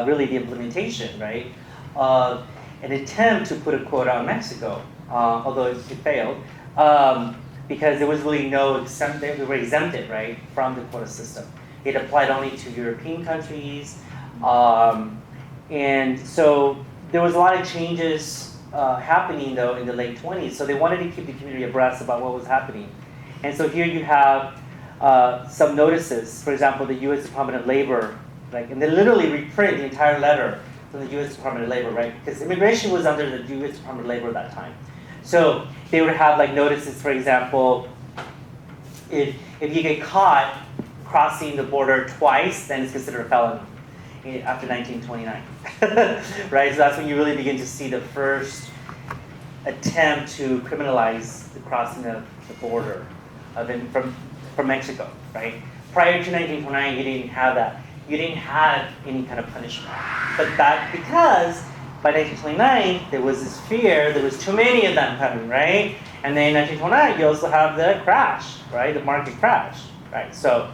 really the implementation, right, of an attempt to put a quota on Mexico, although it failed, because there was really they were exempted, right, from the quota system. It applied only to European countries, and so there was a lot of changes happening though in the late 20s. So they wanted to keep the community abreast about what was happening, and so here you have some notices. For example, the U.S. Department of Labor, and they literally reprint the entire letter from the U.S. Department of Labor, right? Because immigration was under the U.S. Department of Labor at that time. So they would have notices, for example, if you get caught crossing the border twice, then it's considered a felony after 1929, right? So that's when you really begin to see the first attempt to criminalize the crossing of the border from Mexico, right? Prior to 1929, you didn't have that. You didn't have any kind of punishment. But because by 1929, there was this fear, there was too many of them coming, right? And then in 1929, you also have the crash, right? The market crash, right? So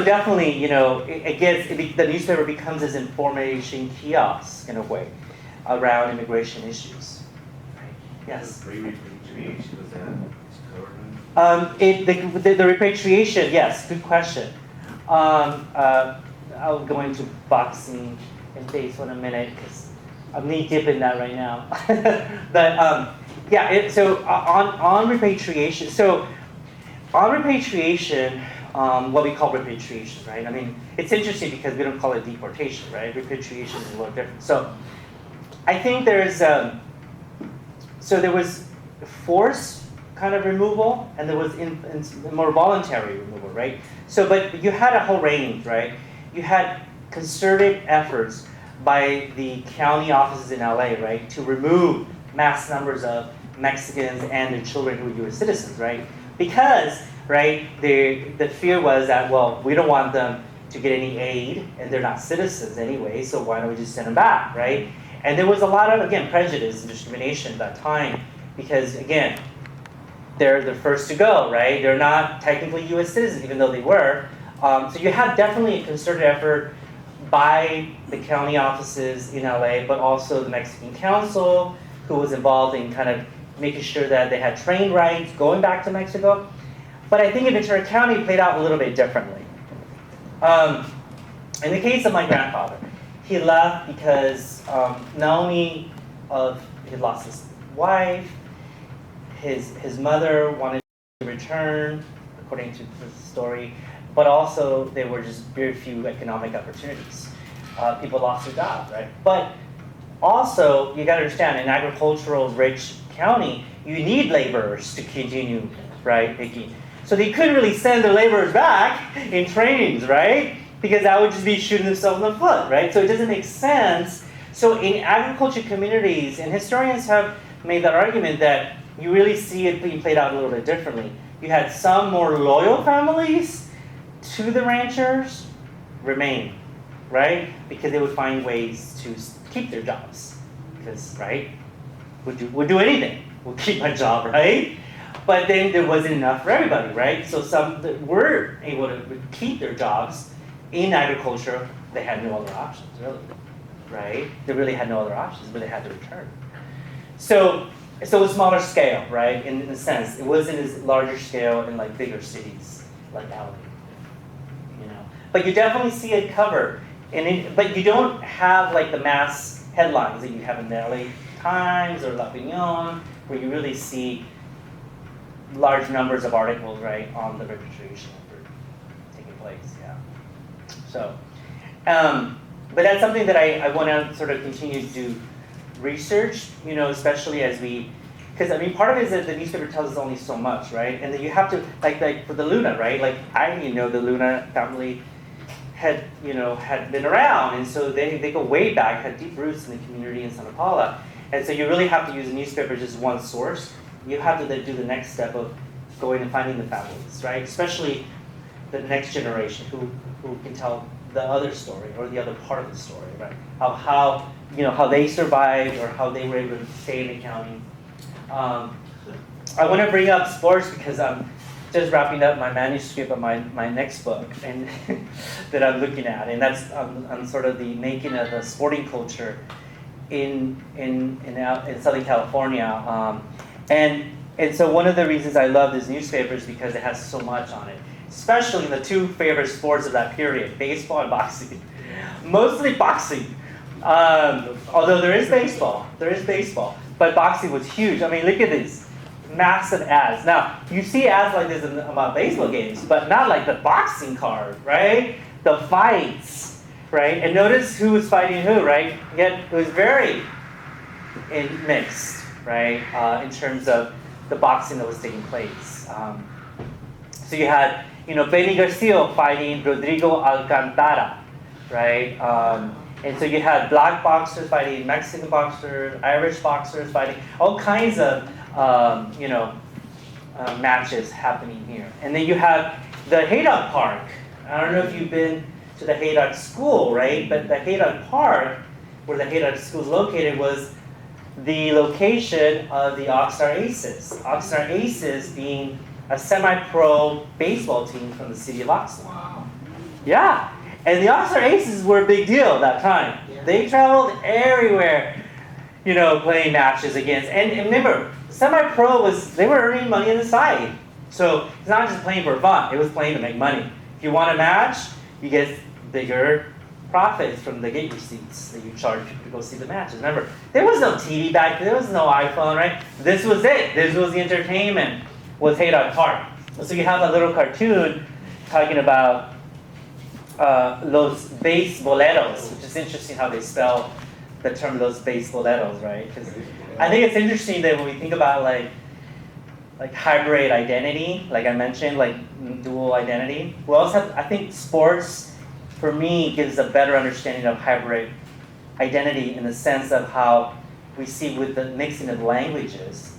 definitely, the newspaper becomes this information kiosk in a way around immigration issues. Right? Yes. Repatriation, was that covered? The repatriation, yes, good question. I'll go into boxing and baseball in a minute because I'm knee deep in that right now. But on repatriation, what we call repatriation, right? I mean, it's interesting because we don't call it deportation, right? Repatriation is a little different. So I think there was forced kind of removal, and there was more voluntary removal, right? So, but you had a whole range, right? You had concerted efforts by the county offices in LA, right, to remove mass numbers of Mexicans and their children who were U.S. citizens, right? Because, right, the fear was that, well, we don't want them to get any aid, and they're not citizens anyway, so why don't we just send them back, right? And there was a lot of, again, prejudice and discrimination at that time, because, again, they're the first to go, right? They're not technically U.S. citizens, even though they were. So you had definitely a concerted effort by the county offices in LA, but also the Mexican Council, who was involved in kind of making sure that they had train rights going back to Mexico. But I think in Ventura County, it played out a little bit differently. In the case of my grandfather, he left because not only he lost his wife, his mother wanted to return, according to the story, but also there were just very few economic opportunities. People lost their jobs, right? But also, you gotta understand, in agricultural rich county, you need laborers to continue, right, making. So they couldn't really send the laborers back in trainings, right? Because that would just be shooting themselves in the foot, right? So it doesn't make sense. So in agriculture communities, and historians have made that argument that you really see it being played out a little bit differently. You had some more loyal families to the ranchers remain, right? Because they would find ways to keep their jobs. Because, right? would do anything. Would keep my job, right? But then there wasn't enough for everybody, right? So some that were able to keep their jobs in agriculture, they had no other options, really, right? They really had no other options, but they had to return. So a smaller scale, right? In a sense, it wasn't as larger scale in like bigger cities like Alamillo, you know. But you definitely see it covered, but you don't have like the mass headlines that you have in the LA Times or La Opinión, where you really see large numbers of articles, right, on the registration effort taking place. Yeah. So, but that's something that I want to sort of continue to do research, you know, especially as because I mean, part of it is that the newspaper tells us only so much, right? And then you have to, like for the Luna, right? Like I didn't know the Luna family had been around, and so they go way back, had deep roots in the community in Santa Paula, and so you really have to use the newspaper as just one source. You have to then do the next step of going and finding the families, right? Especially the next generation who can tell the other story or the other part of the story, right? How they survived or how they were able to stay in the county. I want to bring up sports because I'm just wrapping up my manuscript of my next book and that I'm looking at, and that's on sort of the making of the sporting culture in Southern California. And so one of the reasons I love this newspaper is because it has so much on it, especially in the two favorite sports of that period, baseball and boxing. Mostly boxing. Although there is baseball, but boxing was huge. I mean, look at these massive ads. Now, you see ads like this about baseball games, but not like the boxing card, right? The fights, right? And notice who was fighting who, right? Yet it was very mixed, right? In terms of the boxing that was taking place. So you had, Benny Garcia fighting Rodrigo Alcantara, right? And so you had black boxers fighting Mexican boxers, Irish boxers fighting, all kinds of, matches happening here. And then you have the Haydock Park. I don't know if you've been to the Haydock School, right? But the Haydock Park, where the Haydock School is located, was the location of the Oxnard Aces. Oxnard Aces being a semi-pro baseball team from the city of Oxnard. Wow. Yeah. And the Oxnard Aces were a big deal at that time. Yeah. They traveled everywhere, playing matches against. And remember, semi-pro they were earning money on the side. So it's not just playing for fun, it was playing to make money. If you want a match, you get bigger profits from the gate receipts that you charge people to go see the matches. Remember, there was no TV back then, there was no iPhone, right? This was it. This was the entertainment, was Haydock Park. So you have a little cartoon talking about los beisboleros, which is interesting how they spell the term los beisboleros, right? Because I think it's interesting that when we think about like hybrid identity, like I mentioned, like dual identity, we also have, I think sports, for me, gives a better understanding of hybrid identity in the sense of how we see with the mixing of languages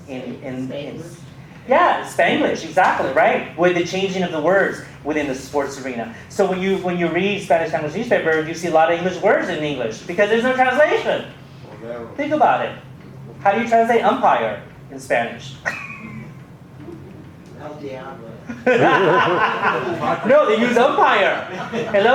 Spanglish, exactly, right? With the changing of the words within the sports arena. So when you read Spanish language newspaper, you see a lot of English words in English because there's no translation. Think about it. How do you translate umpire in Spanish? No, they use umpire. El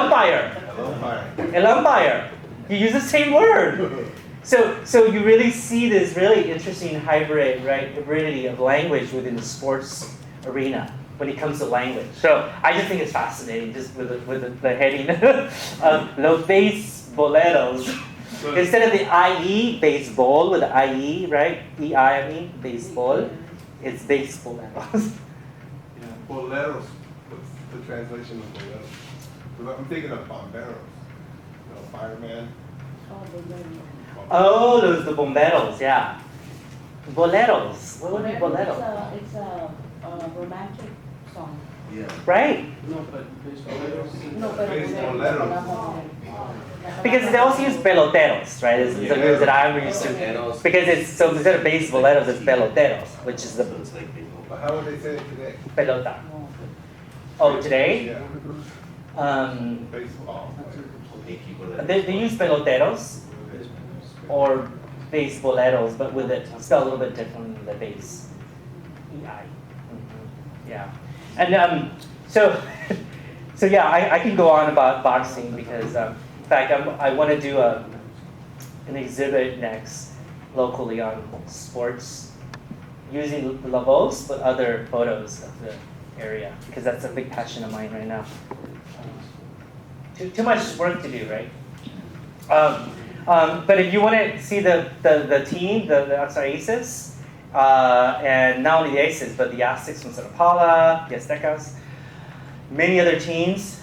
umpire. You use the same word. So you really see this really interesting hybrid, right, hybridity of language within the sports arena when it comes to language. So I just think it's fascinating, just with the heading of Los Beisboleros. Instead of the IE, baseball, with the IE, right? EI, baseball, it's Beisboleros. Boleros, what's the translation of boleros? Because I'm thinking of bomberos, fireman. Oh, those the bomberos, yeah. Boleros. What would be bolero? It's a romantic song. Yeah. Right. No, but Beisboleros. Because they also use peloteros, right? It's the words that I'm used to. Because so instead of beisboleros, it's peloteros, which is the But how would they say it today? pelota. Oh, today? Yeah. Baseball. They use peloteros or base boleros, but with it spelled a little bit differently than the base. EI. Yeah. And so yeah, I can go on about boxing because in fact I want to do an exhibit next locally on sports using the Lavos but other photos of the area because that's a big passion of mine right now. Too much work to do, right? But if you want to see the team, the Aces, and not only the Aces, but the Aztecs from Santa Paula, the Aztecas, many other teams,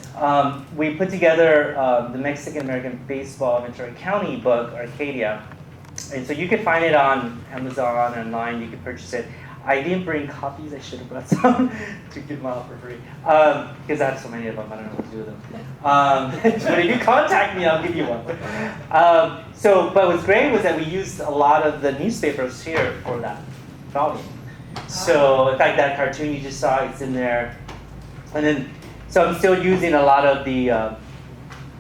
we put together the Mexican-American Baseball Ventura County book, Arcadia. And so you can find it on Amazon, online, you can purchase it. I didn't bring copies, I should have brought some to give them out for free. Because I have so many of them, I don't know what to do with them. But if you contact me, I'll give you one. But what's great was that we used a lot of the newspapers here for that volume. So in fact, that cartoon you just saw, it's in there. And then, so I'm still using a lot of the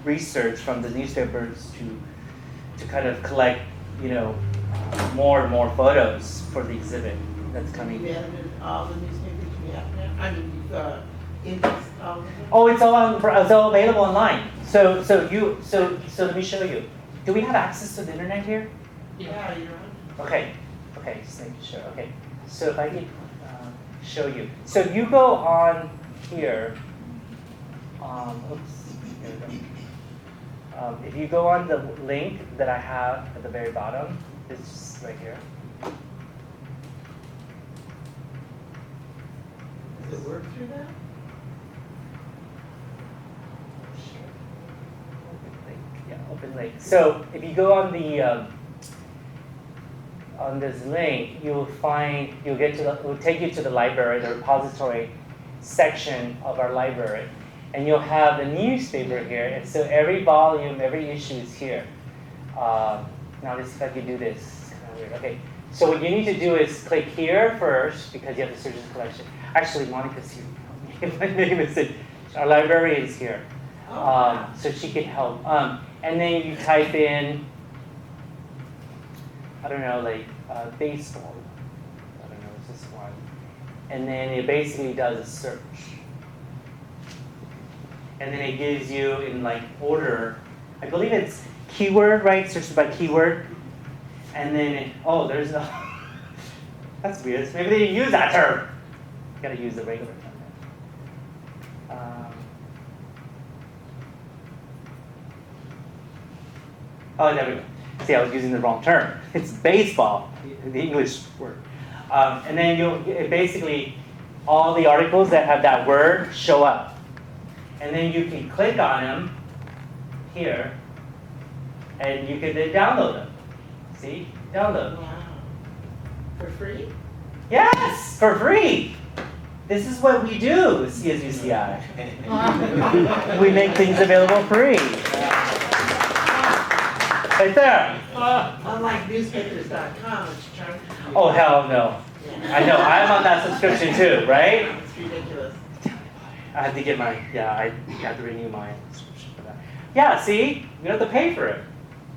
research from the newspapers to kind of collect, more and more photos for the exhibit that's coming. You've edited all the newspapers we have now? I mean, you've indexed all of them? Oh, it's all available online. So let me show you. Do we have access to the internet here? Yeah, you're on. Okay, just making sure. Okay, so if I could show you. So you go on here. Oops, here we go. If you go on the link that I have at the very bottom, it's right here. Does it work through that? Open link. Yeah, open link. So if you go on the on this link, you'll get to it will take you to the library, the repository section of our library, and you'll have the newspaper here. And so every volume, every issue is here. Now let's see if I can do this. It's kind of weird. Okay. So what you need to do is click here first because you have the Surgeon's Collection. Actually, Monica's here. My name is it. Our librarian is here, so she can help. And then you type in, I don't know, like baseball. I don't know, it's this one. And then it basically does a search. And then it gives you in like order. I believe it's keyword, right? Search by keyword. And then, there's no, that's weird. Maybe they didn't use that term. You gotta use the regular term. There we go. See, I was using the wrong term. It's baseball, the English word. And then basically, all the articles that have that word show up. And then you can click on them here, and you can then download them. See? Download. Wow. For free? Yes, for free. This is what we do, CSUCI. We make things available free. Right there. Unlike newspapers.com, which charges you. Oh, hell no. Yeah. I know, I'm on that subscription too, right? It's ridiculous. I had to get I had to renew my subscription for that. Yeah, see? You don't have to pay for it.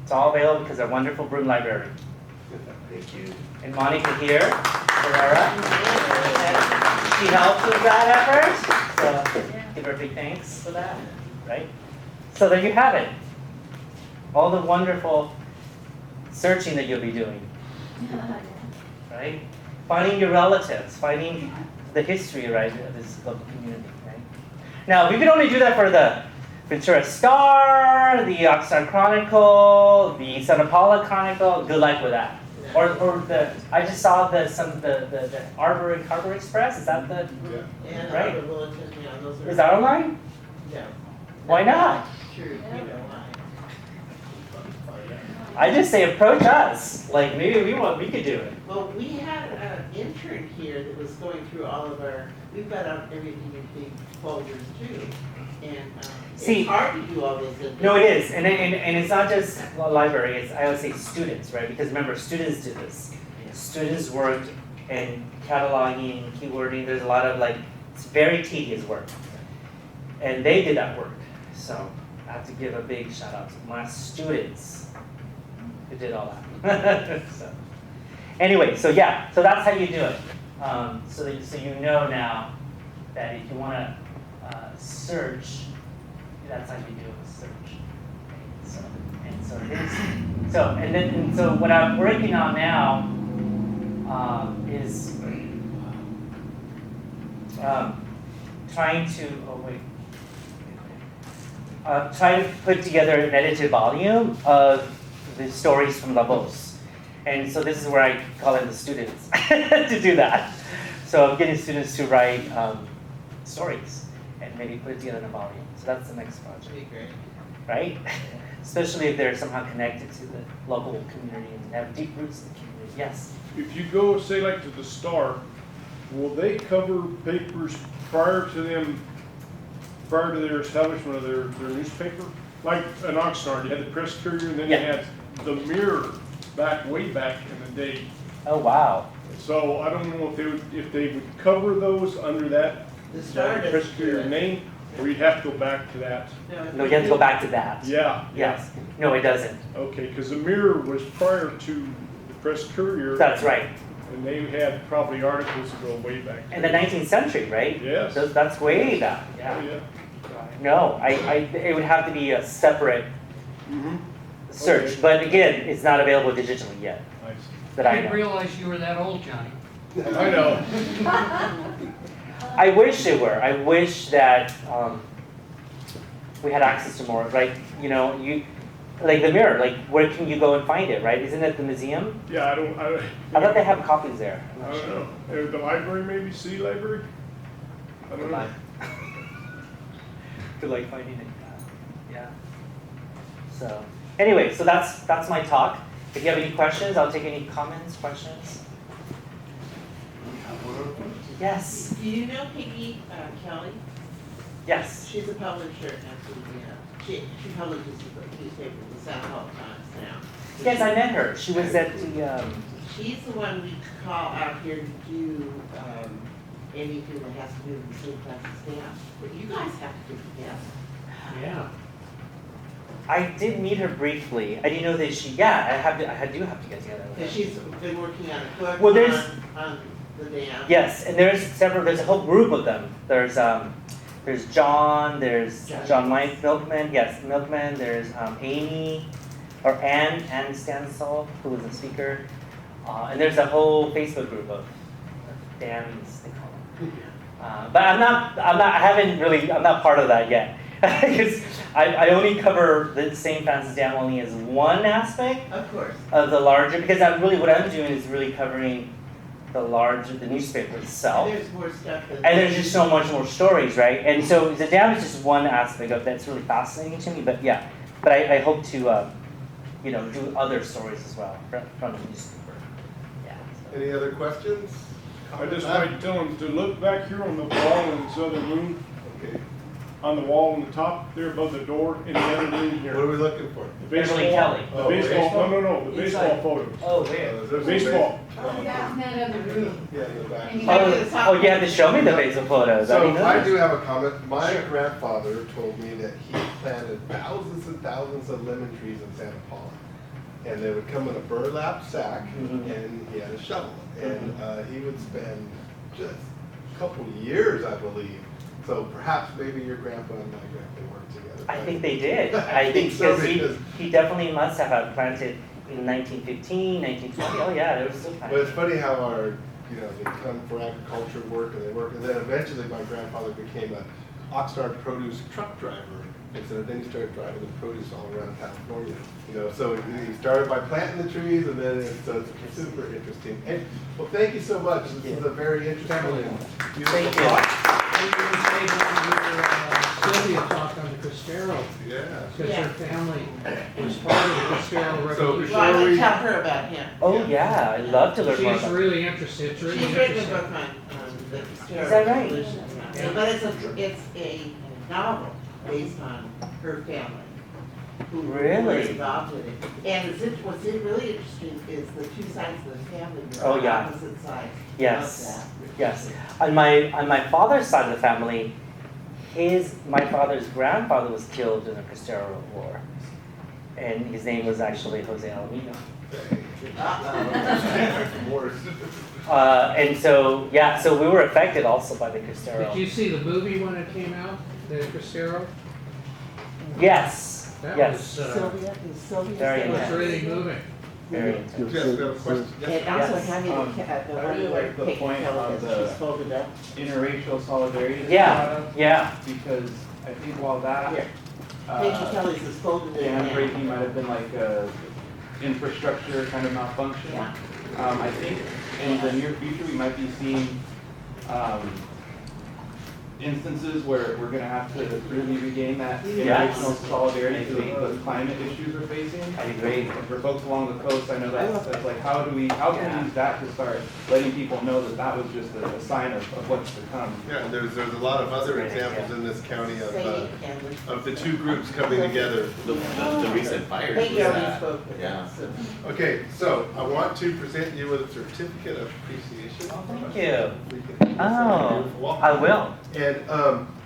It's all available because our wonderful Broom Library. Thank you. And Monica here, Rivera. She helped with that effort. So give her big thanks for that, right? So there you have it. All the wonderful searching that you'll be doing, right? Finding your relatives, finding the history, right, of this local community, right? Now, we could only do that for the Ventura Star, the Oxnard Chronicle, the Santa Paula Chronicle. Good luck with that. Or I just saw the Harbor Express. Is that the And right? Harbor Bulletin, those are. Is that online? No. Why not? True, you know why. I just say approach us. Like maybe we could do it. Well, we had an intern here that was going through all of we've got everything in big folders too. And See, it's hard to do all this. No, it is, and it's not just the library. It's I would say students, right? Because remember, students do this. Students worked in cataloging, keywording. There's a lot of it's very tedious work, and they did that work. So I have to give a big shout out to my students who did all that. So, anyway, so yeah, so that's how you do it. So you know now that if you want to search, that's how you do a search. So what I'm working on now is trying to try to put together an edited volume of the stories from La Voz. And so this is where I call in the students to do that. So I'm getting students to write stories and maybe put it together in a volume. So that's the next project. That'd be great. Right? Especially if they're somehow connected to the local community and have deep roots in the community. Yes? If you go, say like to the Star, will they cover papers prior to their establishment of their newspaper? Like an Oxnard, you had the Press Courier, and then you Yeah. had the Mirror way back in the day. Oh, wow. So I don't know if they would cover those under that The Star doesn't Press do Courier it. name, or you have to go back to that. No, you have to go back to that. Yeah. Yes. No, it doesn't. Okay, because the Mirror was prior to the Press Courier. That's right. And they had probably articles that go way back. In the 19th century, right? Yes. That's way back. Oh, Yeah. yeah. No, it would have to be a separate Mm-hmm. search. Okay. But again, it's not available digitally yet Nice. that I I didn't know. realize you were that old, Johnny. I know. I wish it were. I wish that we had access to more. Like, like the Mirror. Like, where can you go and find it? Right? Isn't it the museum? Yeah, I thought they have copies there. I'm I not don't sure. know. The library, maybe city library. I don't know. Good luck finding it. Yeah. So anyway, so that's my talk. If you have any questions, I'll take any comments, questions. Yes. Do you know Peggy Kelly? Yes. She's a publisher at Louisiana. She publishes the newspaper, the South Hall Times now. Yes, I met her. She was at the. She's the one we call out here to do anything that has to do with the St. Francis Dam. But you guys have to do together. Yeah. I did meet her briefly. I didn't know that she. Yeah, I do have to get together with her. Because she's been working on a book Well, there's- on the dam. Yes, and there's several. There's a whole group of them. There's John. There's John Milkman. Yes, Milkman. There's Amy, or Ann Stansel, who was a speaker, and there's a whole Facebook group of dams, they call them. But I'm not part of that yet, because I only cover the St. Francis Dam only as one aspect Of course. of the larger, because what I'm doing is really covering the newspaper itself. And there's more stuff than. And there's just so much more stories, right? And so the dam is just one aspect of that's really fascinating to me. But yeah, I hope to, do other stories as well from the newspaper. Yeah. So. Any other questions? I just might tell them to look back here on the wall in this other room, Okay, on the wall on the top there above the door in the other room what are here. we looking for? The Beverly baseball, Kelly. the Oh, baseball, no, the baseball Inside. photos. Oh, where? Is there some Baseball. Oh, that's in that other room. Yeah, in the back. And you got to the Oh, you have to show me the basil photos. So didn't know I that. do have a comment. My grandfather told me that he planted thousands and thousands of lemon trees in Santa Paula. And they would come in a burlap sack, Mhm. and he had a shovel. And he would spend just a couple years, I believe. So perhaps maybe your grandpa and my grandpa worked together. I think they did. I I think so, because he definitely must have had planted in 1915, 1920. Oh yeah, there was still But it's planting. funny how they come for agriculture work and they work, and then eventually my grandfather became a Oxnard produce truck driver. And so then he started driving the produce all around California. So he started by planting the trees, and then it's super interesting. And, well, thank you so much. This is a very interesting and beautiful Thank you. talk. And you were saying Sylvia talked on the Costero, Yeah. because her family was part of the Costero Revolution. Well, I Shall would we- tell her about him. Oh yeah, I'd love to learn more She's about. really interested, it's really She's written a interesting. book on the Costero Is that right? Revolution. Yeah. But it's a novel based on her family. Who were Really? involved in it. And what's really interesting is the two sides of the family were Oh, on yeah. opposite sides. Yes. of Yes. On my father's side of the family, my father's grandfather was killed in the Costero War, and his name was actually Jose Alamillo. Uh-oh. And so, yeah, so we were affected also by the Did Cristero. you see the movie when it came out, the Cristero? Yes, That yes, was, Sylvia, is Sylvia Very still it was intense. there? really moving. very intense. Yes, we have a question. Yes. And also Yes. having the I one really where like the Peggy point Kelly on is, the- she's folded up. interracial solidarity that you Yeah, brought up, yeah, because I think while that, Here, Peggy Kelly's is folded in dam now. breaking might have been like a infrastructure kind of malfunction. Yeah. I think in the near future, we might be seeing, instances where we're gonna have to really regain that Yes. interracial solidarity to the climate issues we're facing. I agree. And for folks along the coast, I know that's like, how can we use that to start letting people know that that was just a sign of what's to come? Yeah, and there's a lot of other That's a great examples idea. in this county Say it, Candace. of the two groups coming together. The recent fires was Peggy already that. spoke with Yeah. us, so. Okay, so I want to present you with a certificate of appreciation. Oh, thank you. We can- Oh, Welcome. I will. And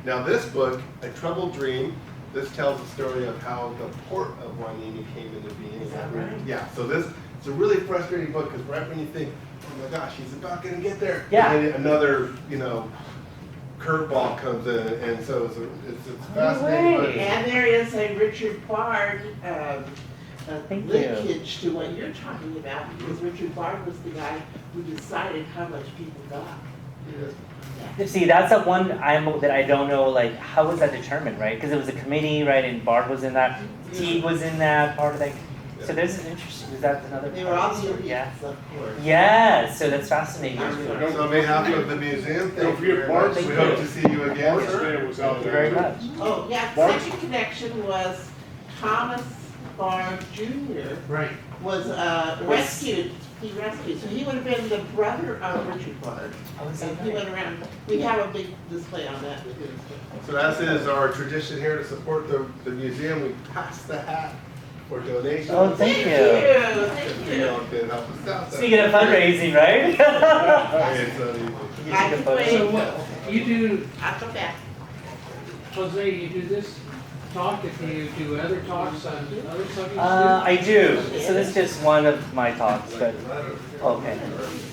now this book, A Troubled Dream, this tells the story of how the port of Hueneme came into being. Is that right? Yeah, so it's a really frustrating book because right when you think, oh my gosh, he's about gonna get there. Yeah. And then another, curveball comes in, and so it's fascinating. way. And there is a Richard Bard, Thank you. linkage to what you're talking about, because Richard Bard was the guy who decided how much people got. See, that's the one that I don't know, like, how was that determined, right? Because it was a committee, right, and Bard was in that, Teague was in that, part of that. So there's an interesting, is that another They part were all of the the story? Yeah. elites, of course. Yeah, so that's fascinating. So on behalf of the museum, Don't thank you forget very much. Bart's We Day. hope to see you again, Bart's sir. Day was out Thank you there. very too. much. Oh, yeah, Bard- second connection was Thomas Bard Jr. Right. was rescued, he rescued, so he would have been the brother of Richard Bard. Oh, is that And he right? went around, we have a big display on that. So as is our tradition here to support the museum, we pass the hat for donations. Oh, thank you. Thank You you. all can help us out. Speaking of fundraising, right? Okay, so you- You took a photo. So what, you do, I'll come back. Jose, you do this talk, if you do other talks on other subjects too? I do. So this is just one of my talks, but, okay.